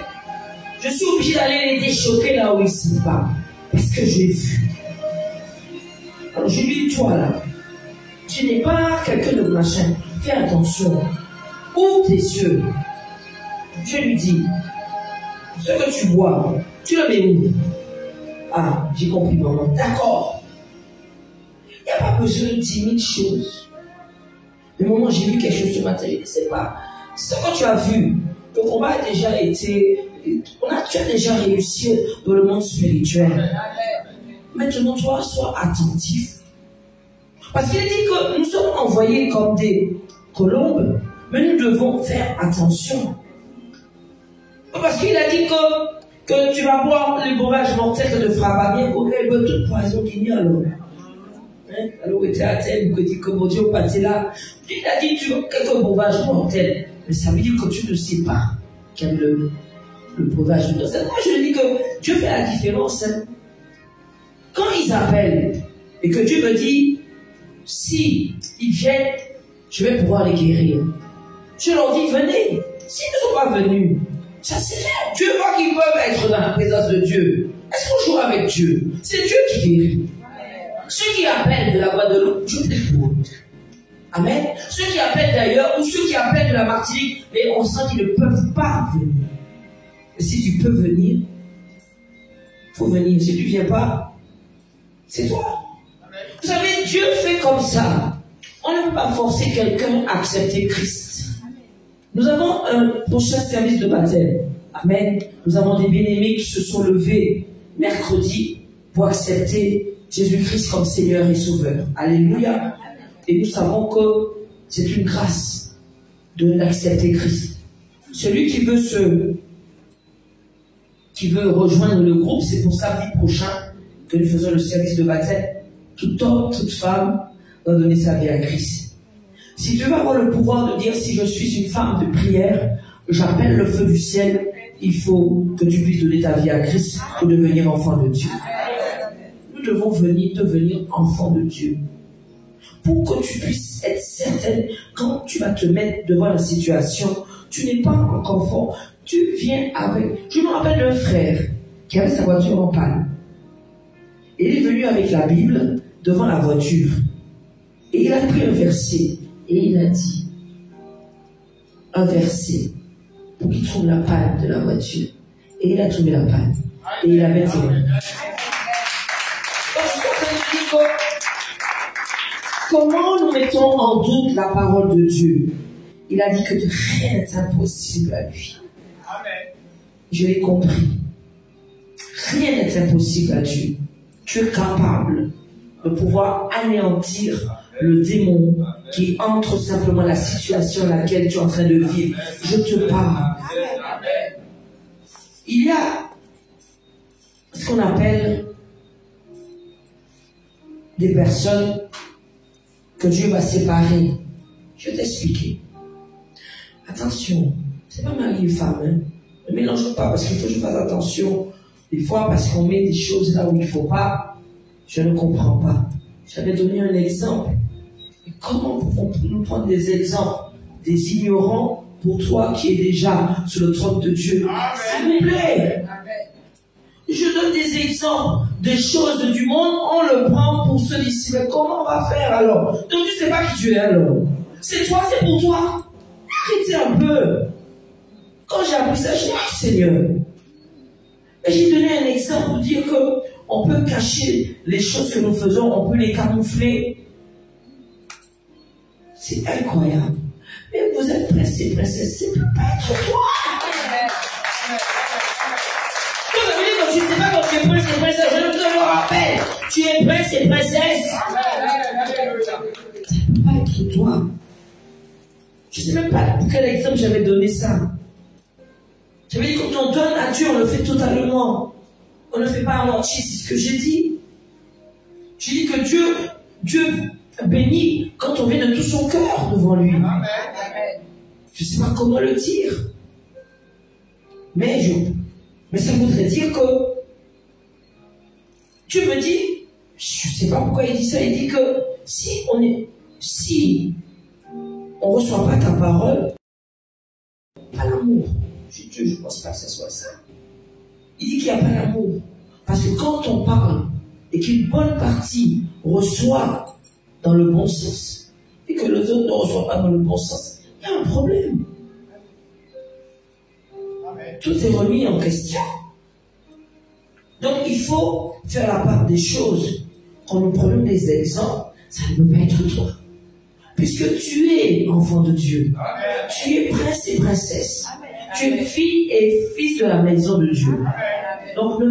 je suis obligé d'aller les déchoquer là où ils ne sont pas. Parce que j'ai vu. Alors je lui dis, toi là, tu n'es pas quelqu'un de machin. Fais attention. Ouvre tes yeux. Je lui dis, ce que tu bois, tu le mets où? Ah, j'ai compris, maman. D'accord. Il n'y a pas besoin de 10 000 choses. Mais maman, j'ai vu quelque chose ce matin. Je ne sais pas. Ce que tu as vu, le combat a déjà été... Tu as déjà réussi dans le monde spirituel. Maintenant, toi, sois attentif. Parce qu'il dit que nous sommes envoyés comme des colombes, mais nous devons faire attention. Parce qu'il a dit que tu vas boire le breuvage mortel que ne fera pas bien, auquel peut toute poison qu'il y a alors. Alors, il était à tel, que dit que mon Dieu, pas là. Il a dit, tu as quelques breuvages mortels. Mais ça veut dire que tu ne sais pas quel le breuvage du temps. Moi, je dis que Dieu fait la différence. Hein. Quand ils appellent et que Dieu me dit, si ils viennent, je vais pouvoir les guérir. Je leur dis, venez. S'ils ne sont pas venus, ça c'est rien. Dieu voit qu'ils peuvent être dans la présence de Dieu. Est-ce qu'on joue avec Dieu? C'est Dieu qui guérit. Ceux qui appellent de la Guadeloupe, Dieu t'écoute. Amen. Ceux qui appellent d'ailleurs, ou ceux qui appellent de la Martinique, mais on sent qu'ils ne peuvent pas venir. Et si tu peux venir, il faut venir. Si tu ne viens pas, c'est toi. Vous savez, Dieu fait comme ça. On ne peut pas forcer quelqu'un à accepter Christ. Nous avons un prochain service de baptême. Amen. Nous avons des bien-aimés qui se sont levés mercredi pour accepter Jésus-Christ comme Seigneur et Sauveur. Alléluia. Et nous savons que c'est une grâce de l'accepter Christ. Celui qui veut rejoindre le groupe, c'est pour samedi prochain que nous faisons le service de baptême. Tout homme, toute femme doit donner sa vie à Christ. Si tu veux avoir le pouvoir de dire si je suis une femme de prière, j'appelle le feu du ciel, il faut que tu puisses donner ta vie à Christ pour devenir enfant de Dieu. Nous devons devenir enfant de Dieu. Pour que tu puisses être certaine, quand tu vas te mettre devant la situation, tu n'es pas en confort, tu viens avec... Je me rappelle d'un frère qui avait sa voiture en panne. Il est venu avec la Bible devant la voiture. Et il a pris un verset et il a dit un verset pour qu'il trouve la panne de la voiture. Et il a trouvé la panne. Et il avait dit... Comment nous mettons en doute la parole de Dieu? Il a dit que rien n'est impossible à lui. Amen. Je l'ai compris. Rien n'est impossible à Dieu. Tu es capable de pouvoir anéantir le démon qui entre simplement la situation dans laquelle tu es en train de vivre. Je te parle. Il y a ce qu'on appelle des personnes que Dieu va séparer. Je vais t'expliquer. Attention, c'est pas mari et femme. Hein. Ne mélange pas parce qu'il faut que je fasse attention. Des fois, parce qu'on met des choses là où il ne faut pas, je ne comprends pas. J'avais donné un exemple. Et comment pouvons-nous prendre des exemples des ignorants pour toi qui es déjà sur le trône de Dieu? S'il vous plaît. Je donne des exemples des choses du monde, on le prend pour ceux d'ici. Mais comment on va faire alors? Donc tu ne sais pas qui tu es alors. C'est toi, c'est pour toi. Arrêtez un peu. Quand j'ai appris ça, je dis, ah, Seigneur. Et j'ai donné un exemple pour dire que on peut cacher les choses que nous faisons, on peut les camoufler. C'est incroyable. Mais vous êtes pressés, princesse, c'est peut pas être toi. Je ne sais pas quand tu es prince et princesse, je te le rappelle. Tu es prince et princesse. Ça ne peut pas être toi. Je ne sais même pas pour quel exemple j'avais donné ça. J'avais dit quand on donne à Dieu, on le fait totalement. On ne fait pas à moitié, c'est ce que j'ai dit. J'ai dit que Dieu bénit quand on vient de tout son cœur devant lui. Je ne sais pas comment le dire. Mais ça voudrait dire que Dieu me dit, je ne sais pas pourquoi il dit ça, il dit que si on ne reçoit pas ta parole, pas l'amour. Je ne pense pas que ce soit ça. Il dit qu'il n'y a pas l'amour. Parce que quand on parle et qu'une bonne partie reçoit dans le bon sens et que les autres ne reçoivent pas dans le bon sens, il y a un problème. Tout est remis en question. Donc il faut faire la part des choses. Quand nous prenons des exemples, ça ne peut pas être toi. Puisque tu es enfant de Dieu. Amen. Tu es prince et princesse. Amen. Tu es fille et fils de la maison de Dieu. Amen. Donc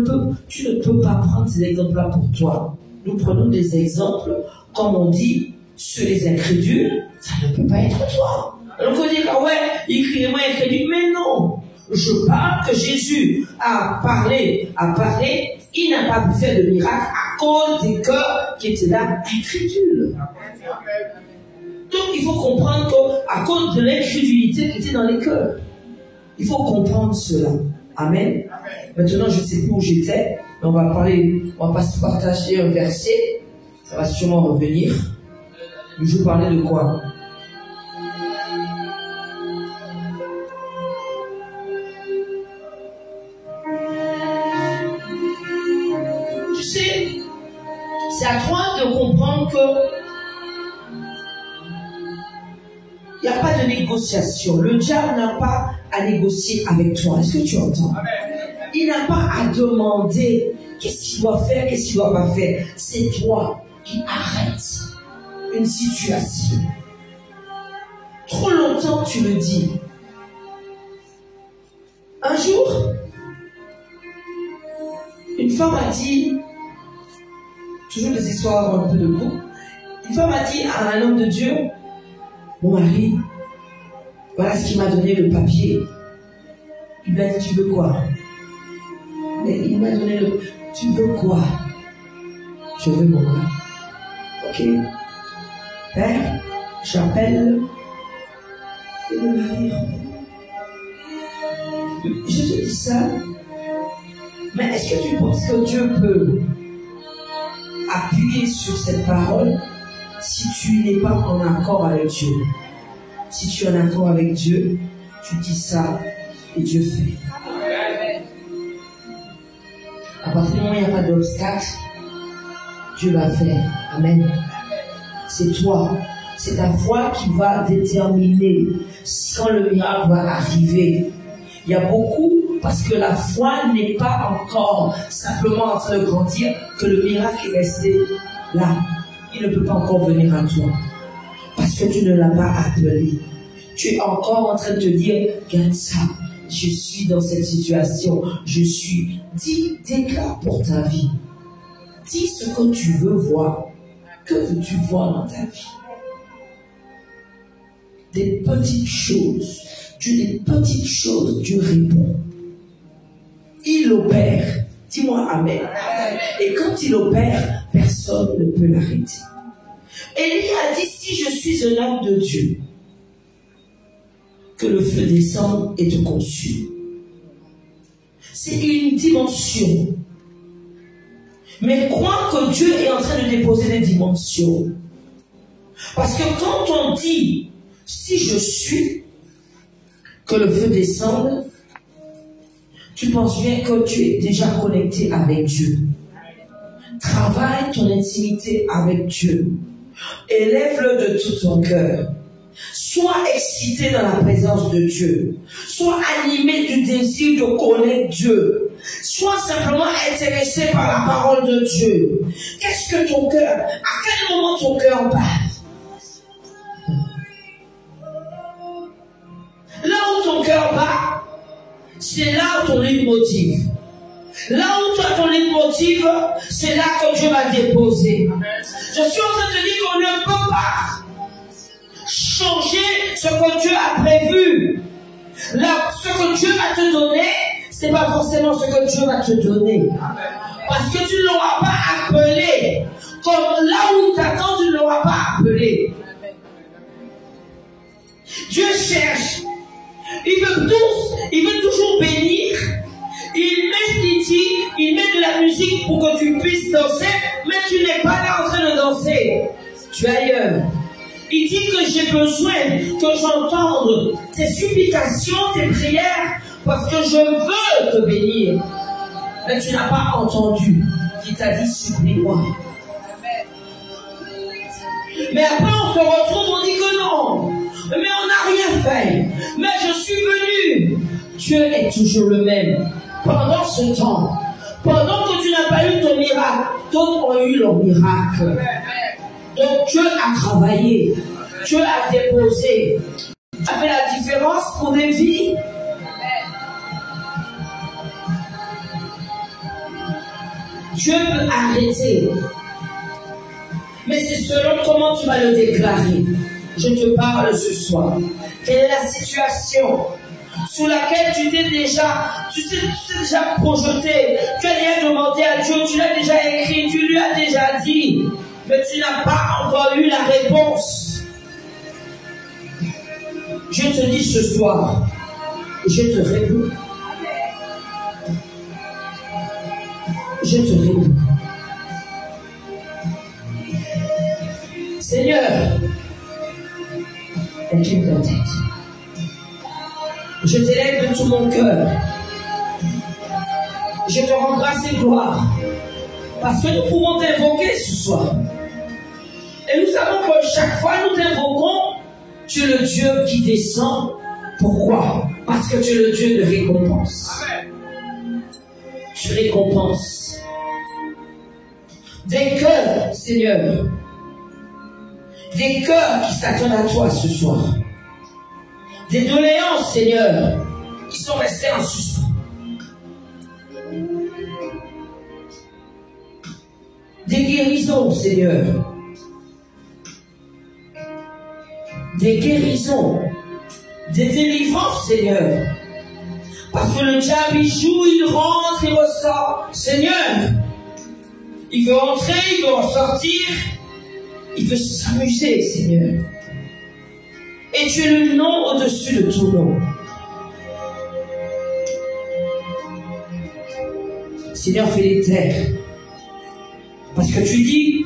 tu ne peux pas prendre ces exemples-là pour toi. Nous prenons des exemples, comme on dit, sur les incrédules, ça ne peut pas être toi. Donc on dit, ah ouais, il crie moi incrédule, mais non. Je parle que Jésus a parlé, il n'a pas pu faire de miracle à cause des cœurs qui étaient là incrédules. Donc il faut comprendre qu'à cause de l'incrédulité qui était dans les cœurs, il faut comprendre cela. Amen. Maintenant, je ne sais plus où j'étais, mais on va pas se partager un verset. Ça va sûrement revenir. Je vous parlais de quoi? Tu sais, c'est à toi de comprendre que il n'y a pas de négociation. Le diable n'a pas à négocier avec toi. Est-ce que tu entends? Il n'a pas à demander qu'est-ce qu'il doit faire, qu'est-ce qu'il ne doit pas faire. C'est toi qui arrêtes une situation. Trop longtemps tu le dis. Un jour, une femme a dit, toujours des histoires un peu de couple, une femme a dit à un homme de Dieu, mon mari, voilà ce qu'il m'a donné le papier. Il m'a dit, tu veux quoi? Mais il m'a donné le... Tu veux quoi? Je veux mon mari. Ok. Père, j'appelle. Et le mari revient. Je te dis ça. Mais est-ce que tu penses que Dieu peut appuyer sur cette parole si tu n'es pas en accord avec Dieu? Si tu es en accord avec Dieu, tu dis ça et Dieu fait. À partir du moment où il n'y a pas d'obstacle, Dieu va faire. Amen. C'est toi, c'est ta foi qui va déterminer quand le miracle va arriver. Il y a beaucoup, parce que la foi n'est pas encore simplement en train de grandir, que le miracle est resté là. Il ne peut pas encore venir à toi. Parce que tu ne l'as pas appelé. Tu es encore en train de te dire, regarde ça, je suis dans cette situation, je suis. Dis, déclare pour ta vie. Dis ce que tu veux voir. Que veux-tu voir dans ta vie? Des petites choses. Des petites choses, Dieu répond. Il opère. Dis-moi Amen. Et quand il opère, personne ne peut l'arrêter. Élie a dit, si je suis un homme de Dieu, que le feu descende et te consume. C'est une dimension. Mais crois que Dieu est en train de déposer des dimensions. Parce que quand on dit, si je suis, que le feu descende, tu penses bien que tu es déjà connecté avec Dieu. Travaille ton intimité avec Dieu. Élève-le de tout ton cœur. Sois excité dans la présence de Dieu. Sois animé du désir de connaître Dieu. Sois simplement intéressé par la parole de Dieu. Qu'est-ce que ton cœur, à quel moment ton cœur bat? Là où ton cœur bat, c'est là où ton leitmotiv. Là où toi ton leitmotiv, c'est là que Dieu va déposer. Je suis en train de te dire qu'on ne peut pas changer ce que Dieu a prévu. Là, ce que Dieu va te donner, c'est pas forcément ce que Dieu va te donner. Parce que tu ne l'auras pas appelé. Comme là où tu t'attends, tu ne l'auras pas appelé. Dieu cherche. Il veut toujours bénir. Il met de la musique pour que tu puisses danser, mais tu n'es pas là en train de danser. Tu es ailleurs. Il dit que j'ai besoin que j'entende tes supplications, tes prières, parce que je veux te bénir. Mais tu n'as pas entendu qu'il t'a dit supplie-moi. Mais après on se retrouve, on dit que non. Mais on n'a rien fait. Mais je suis venu. Dieu est toujours le même. Pendant ce temps, pendant que tu n'as pas eu ton miracle, d'autres ont eu leur miracle. Donc Dieu a travaillé. Dieu a déposé. Tu as fait la différence pour des vies. Dieu peut arrêter. Mais c'est selon comment tu vas le déclarer. Je te parle ce soir. Quelle est la situation sous laquelle tu t'es déjà projeté? Tu as déjà demandé à Dieu, tu l'as déjà écrit, tu lui as déjà dit, mais tu n'as pas encore eu la réponse. Je te dis ce soir, je te réponds. je te réponds. Seigneur, incline ta tête. Je t'élève de tout mon cœur. Je te rends grâce et gloire. Parce que nous pouvons t'invoquer ce soir. Et nous savons que chaque fois nous t'invoquons, tu es le Dieu qui descend. Pourquoi? Parce que tu es le Dieu de récompense. Tu récompenses. Des cœurs, Seigneur. Des cœurs qui s'attendent à toi ce soir. Des doléances, Seigneur, qui sont restées en suspens. Des guérisons, Seigneur. Des guérisons. Des délivrances, Seigneur. Parce que le diable, il joue, il rentre, il ressort. Seigneur, il veut entrer, il veut ressortir. Il veut s'amuser, Seigneur. Et tu es le nom au-dessus de tout nom. Seigneur, fais les taire. Parce que tu dis,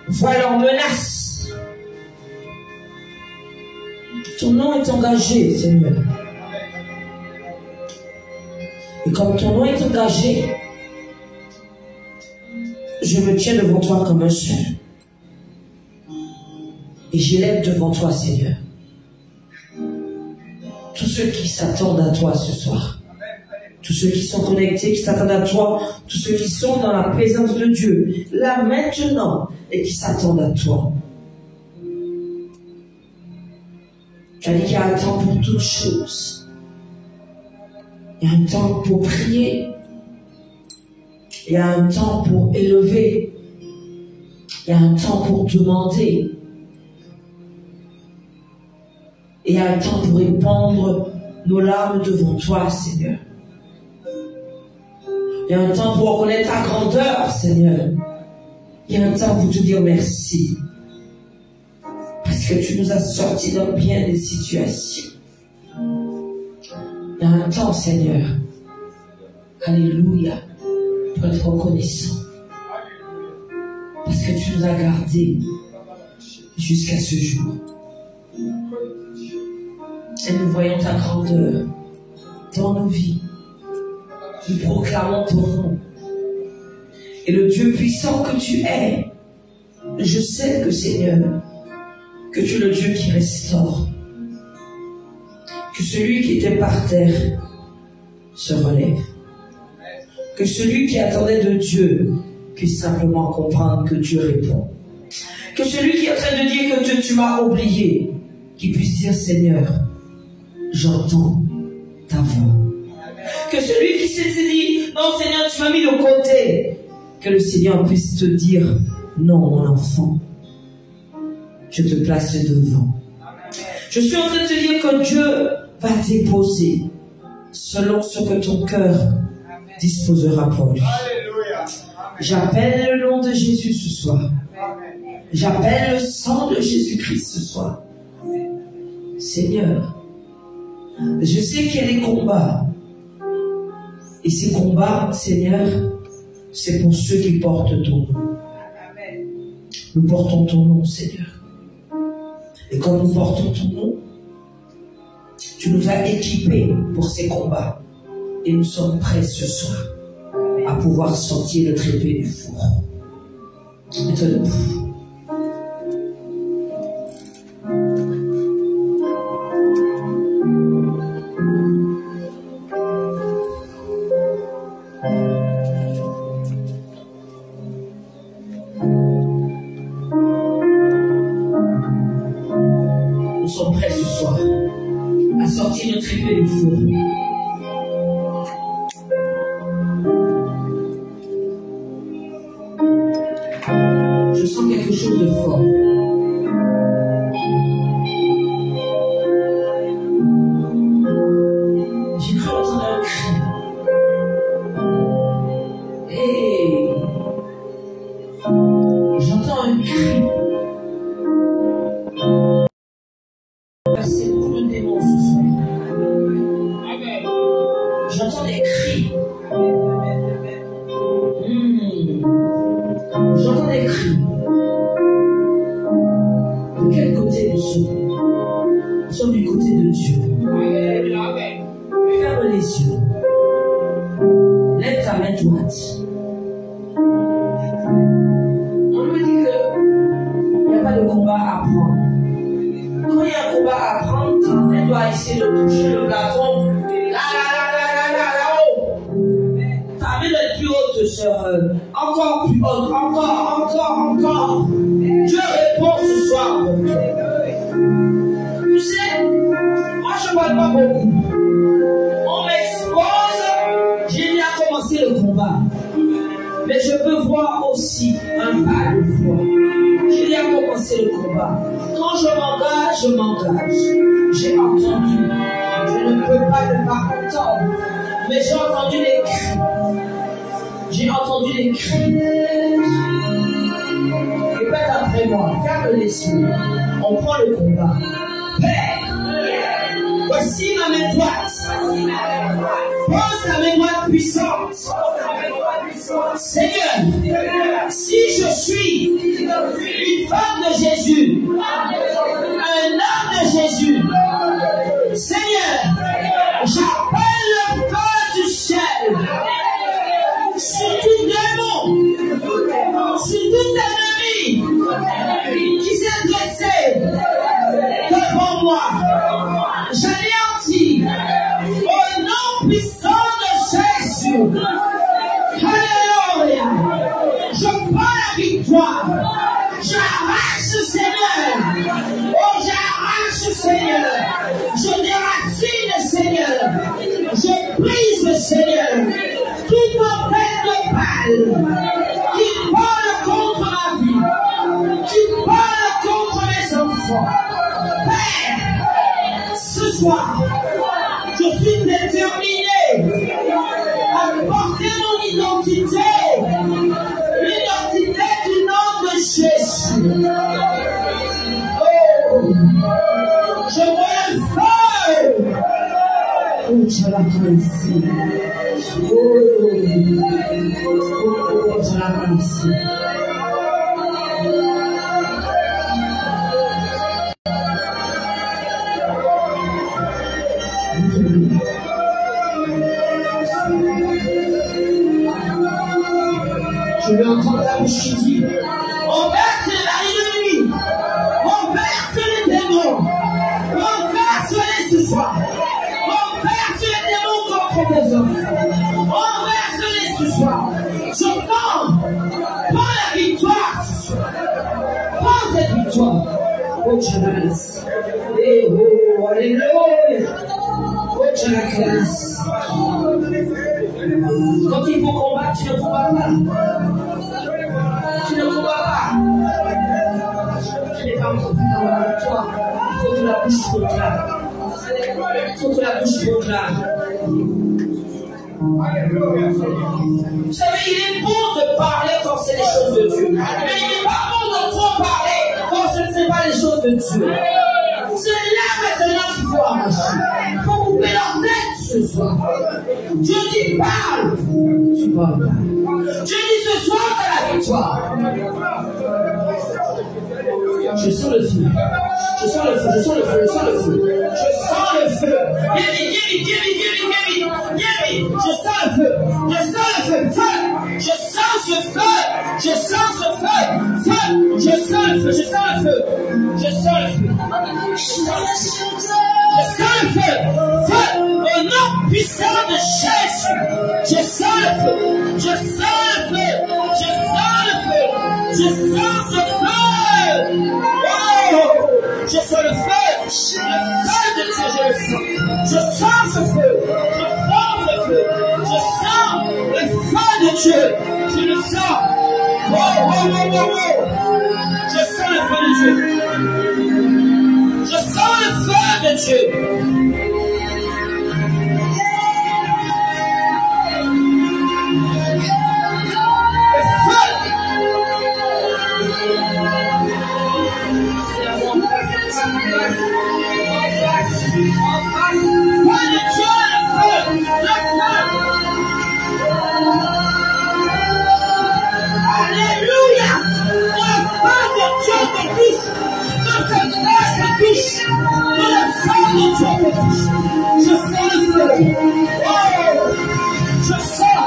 vois leurs menaces. Ton nom est engagé, Seigneur. Et comme ton nom est engagé, je me tiens devant toi comme un seul. Et j'élève devant toi, Seigneur, tous ceux qui s'attendent à toi ce soir. Tous ceux qui sont connectés, qui s'attendent à toi. Tous ceux qui sont dans la présence de Dieu, là maintenant, et qui s'attendent à toi. Tu as dit qu'il y a un temps pour toutes choses. Il y a un temps pour prier. Il y a un temps pour élever. Il y a un temps pour demander. Et il y a un temps pour répandre nos larmes devant toi, Seigneur. Il y a un temps pour reconnaître ta grandeur, Seigneur. Il y a un temps pour te dire merci. Parce que tu nous as sortis dans bien des situations. Il y a un temps, Seigneur. Alléluia. Pour être reconnaissant. Parce que tu nous as gardés jusqu'à ce jour. Et nous voyons ta grandeur dans nos vies. Nous proclamons ton nom. Et le Dieu puissant que tu es, je sais que, Seigneur, que tu es le Dieu qui restaure. Que celui qui était par terre se relève. Que celui qui attendait de Dieu puisse simplement comprendre que Dieu répond. Que celui qui est en train de dire que Dieu, tu m'as oublié, qui puisse dire, Seigneur, j'entends ta voix. Que celui qui s'est dit, non Seigneur, tu m'as mis de côté, que le Seigneur puisse te dire, non mon enfant, je te place devant. Je suis en train de te dire que Dieu va déposer selon ce que ton cœur disposera pour lui. J'appelle le nom de Jésus ce soir. J'appelle le sang de Jésus-Christ ce soir. Seigneur, je sais qu'il y a des combats. Et ces combats, Seigneur, c'est pour ceux qui portent ton nom. Nous portons ton nom, Seigneur. Et quand nous portons ton nom, tu nous as équipés pour ces combats. Et nous sommes prêts ce soir à pouvoir sortir le trépied du four. Mettez debout. Nous sommes prêts ce soir à sortir le trépied du four. Je sens quelque chose de fort. J'ai cru entendre un cri. Hey! J'entends un cri. C'est pour le démon ce soir. droite. On lui dit qu'il n'y a pas de combat à prendre. Quand il y a un combat à prendre, quand elle doit essayer de toucher le plafond, là-haut. Ta vie est plus haute, sœur. Encore plus haute, encore. Dieu répond ce soir pour toi. Tu sais, moi je ne parle pas beaucoup. On m'expose, j'ai bien commencé le combat. Mais je veux voir aussi un pas de foi. J'ai bien commencé le combat. Quand je m'engage. J'ai entendu. Je ne peux pas ne pas entendre. Mais j'ai entendu les cris. J'ai entendu les cris. Répète après moi. Ferme les yeux. On prend le combat. Père, voici ma main droite. Pose ta main droite puissante. Seigneur, si je suis une femme de Jésus, un homme de Jésus, Seigneur, j'appelle le feu du ciel sur tout démon, sur tout ennemi qui s'est dressé devant moi. J'anéantis au nom puissant de Jésus. Alléluia. Je prends la victoire. J'arrache, Seigneur. Oh, j'arrache, Seigneur. Je déracine, Seigneur. Je brise, Seigneur. Tout empêche de balle qui parle contre ma vie, qui parle contre mes enfants. Père, ce soir, je suis déterminé à porter mon identité, l'identité du nom de Jésus. Oh, je vois le feu. Oh, je la remercie. Oh, je la remercie. Je vais entendre ta bouche qui dit, on verse la nuit, on verse les démons, on verse les ce soir, on verse les démons contre tes enfants, on verse les ce soir. Je prends la victoire ce soir, prends cette victoire. Oh, tu la laisses. Eh oh, alléluia. Oh, tu la classes. Quand il faut combattre, tu ne combats pas. Tu ne combats pas. Tu n'es pas encore plus dans la victoire. Il faut que la bouche proclame. Il faut que la bouche proclame. Vous savez, il est bon de parler quand c'est les choses de Dieu. Mais il n'est pas bon de trop parler quand ce ne sont pas les choses de Dieu. C'est là maintenant qu'il faut arracher. Il faut couper leur tête ce soir. Dieu dit parle. Tu parles pas. Dieu dit ce soir t'as la victoire. Je sens le feu. Je sens le feu. Je sens le feu. Je sens le feu. Je sens le feu. Je sens le feu. Je sens le feu. Feu. Je sens ce feu. Je sens ce feu. Feu. Je sens le feu. Je sens le feu. Je sens le feu. Je sens le feu. Feu. Au nom puissant de Jésus. Je sens le feu. Je sens le feu. Je sens le feu. Je sens ce feu. Oh. Je sens le feu. Le feu de Dieu, je le sens. Je sens ce feu. Je prends le feu. Je sens le feu de Dieu. Je le sens. Oh, oh, oh, oh, oh. Je sens le feu de Dieu. Je sens le feu de Dieu. Je sens le feu. Oh, je sens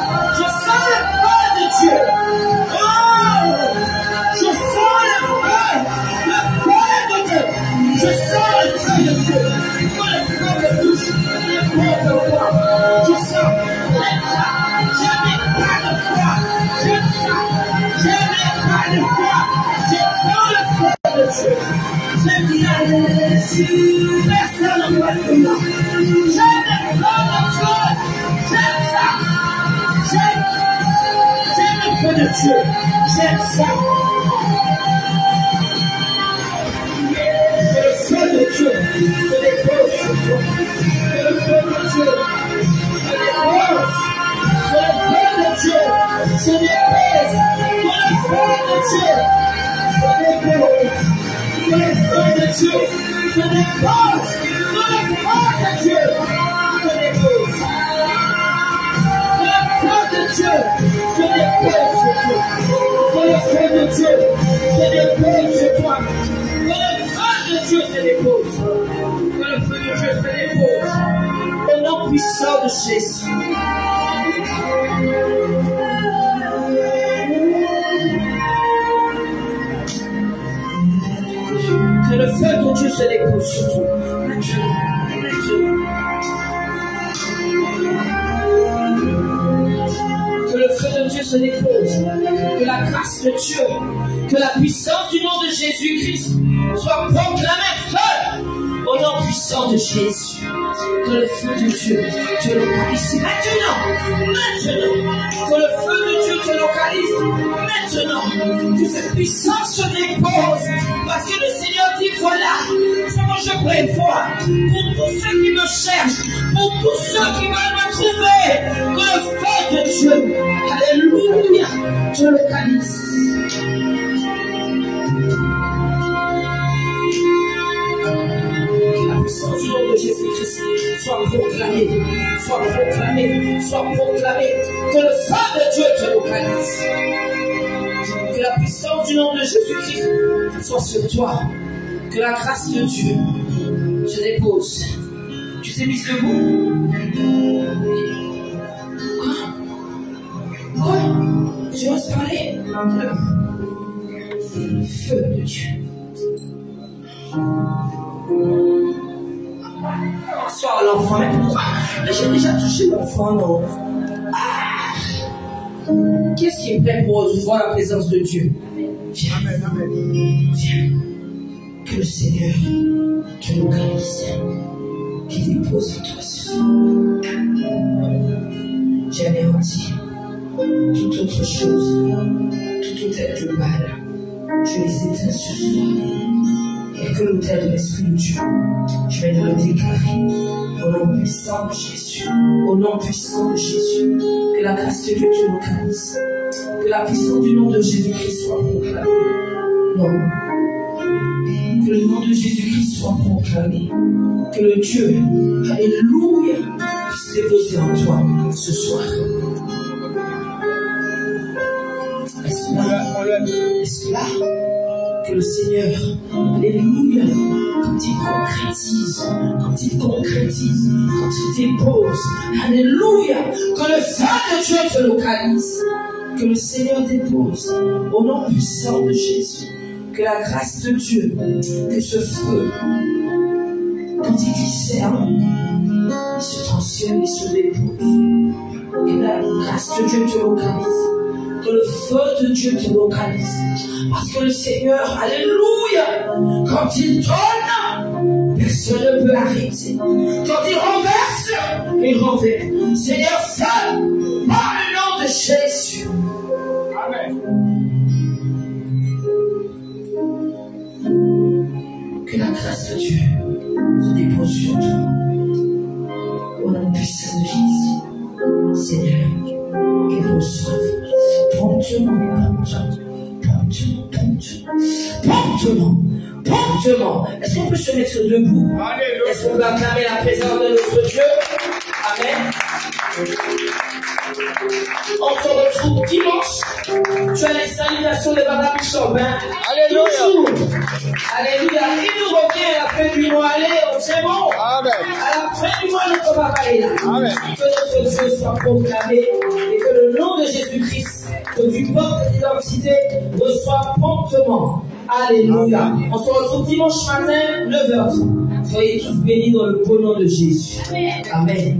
Dieu. J'aime ça. Que le feu de Dieu se dépose sur toi. Que le feu de Dieu se dépose. Que le feu de Dieu se dépose. Que le feu de Dieu se dépose. Que le feu de Dieu se dépose. Que le feu de Dieu se dépose. Dieu se dépose sur toi. Que le feu de Dieu se dépose sur toi. Que le feu de Dieu se dépose. Que le feu de Dieu se dépose. Au nom puissant de Jésus. Que le feu de Dieu se dépose sur toi. Maintenant. Que le feu de Dieu se dépose, que la grâce de Dieu, que la puissance du nom de Jésus-Christ soit proclamée seule au nom puissant de Jésus. Que le feu de Dieu te localise maintenant. Que le feu de Dieu te localise maintenant. Que cette puissance se dépose, parce que le Seigneur dit voilà, je prévois pour tous ceux qui me cherchent, pour tous ceux qui veulent me trouver, que le feu de Dieu, alléluia, te localise. Que la puissance du nom de Jésus-Christ soit proclamée, soit proclamée, soit proclamée. Que le feu de Dieu te localise. Que la puissance du nom de Jésus-Christ soit sur toi. Que la grâce de Dieu se dépose. Tu t'es mise debout? Quoi? Tu oses parler? Le feu de Dieu. Sois l'enfant, mais pourquoi? J'ai déjà touché l'enfant, non? Ah! Qu'est-ce qui est prêt pour recevoir la présence de Dieu? Viens. Viens. Que le Seigneur te localise, qu'il dépose en toi ce soir. J'ai anéanti toute autre chose, toute autel de balle. Je les éteins ce soir. Et que l'autel de l'Esprit de Dieu, je vais le déclarer au nom puissant de Jésus. Au nom puissant de Jésus. Que la grâce de Dieu te localise. Que la puissance du nom de Jésus-Christ soit proclamée. Non. Que le nom de Jésus-Christ soit proclamé. Que le Dieu, alléluia, puisse déposer en toi ce soir. Est-ce là que le Seigneur, alléluia, quand il concrétise, quand il dépose, alléluia, que le feu de Dieu te localise. Que le Seigneur dépose au nom puissant de Jésus. Que la grâce de Dieu, que ce feu, quand il discerne, il se transforme et se dépose. Que la grâce de Dieu te localise. Que le feu de Dieu te localise. Parce que le Seigneur, alléluia, quand il donne, personne ne peut arrêter. Quand il renverse, il renverse. Seigneur, seul, par le nom de Jésus. Amen. Que la grâce de Dieu se dépose sur toi. Au nom puissant de Jésus. Seigneur, qu'il reçoive promptement. Est-ce qu'on peut se mettre debout? Est-ce qu'on peut acclamer la présence de notre Dieu? Amen. On se retrouve dimanche. Tu as les salutations de Madame Chopin. Alléluia. Alléluia. Il nous revient à la fin du mois. Allez, c'est bon. Amen. À la fin du mois, nous sommes aller là. Amen. Que notre Dieu soit proclamé et que le nom de Jésus-Christ, que tu portes l'identité, reçoit promptement. Alléluia. On se retrouve dimanche matin, 9h30. Soyez tous bénis dans le beau nom de Jésus. Amen.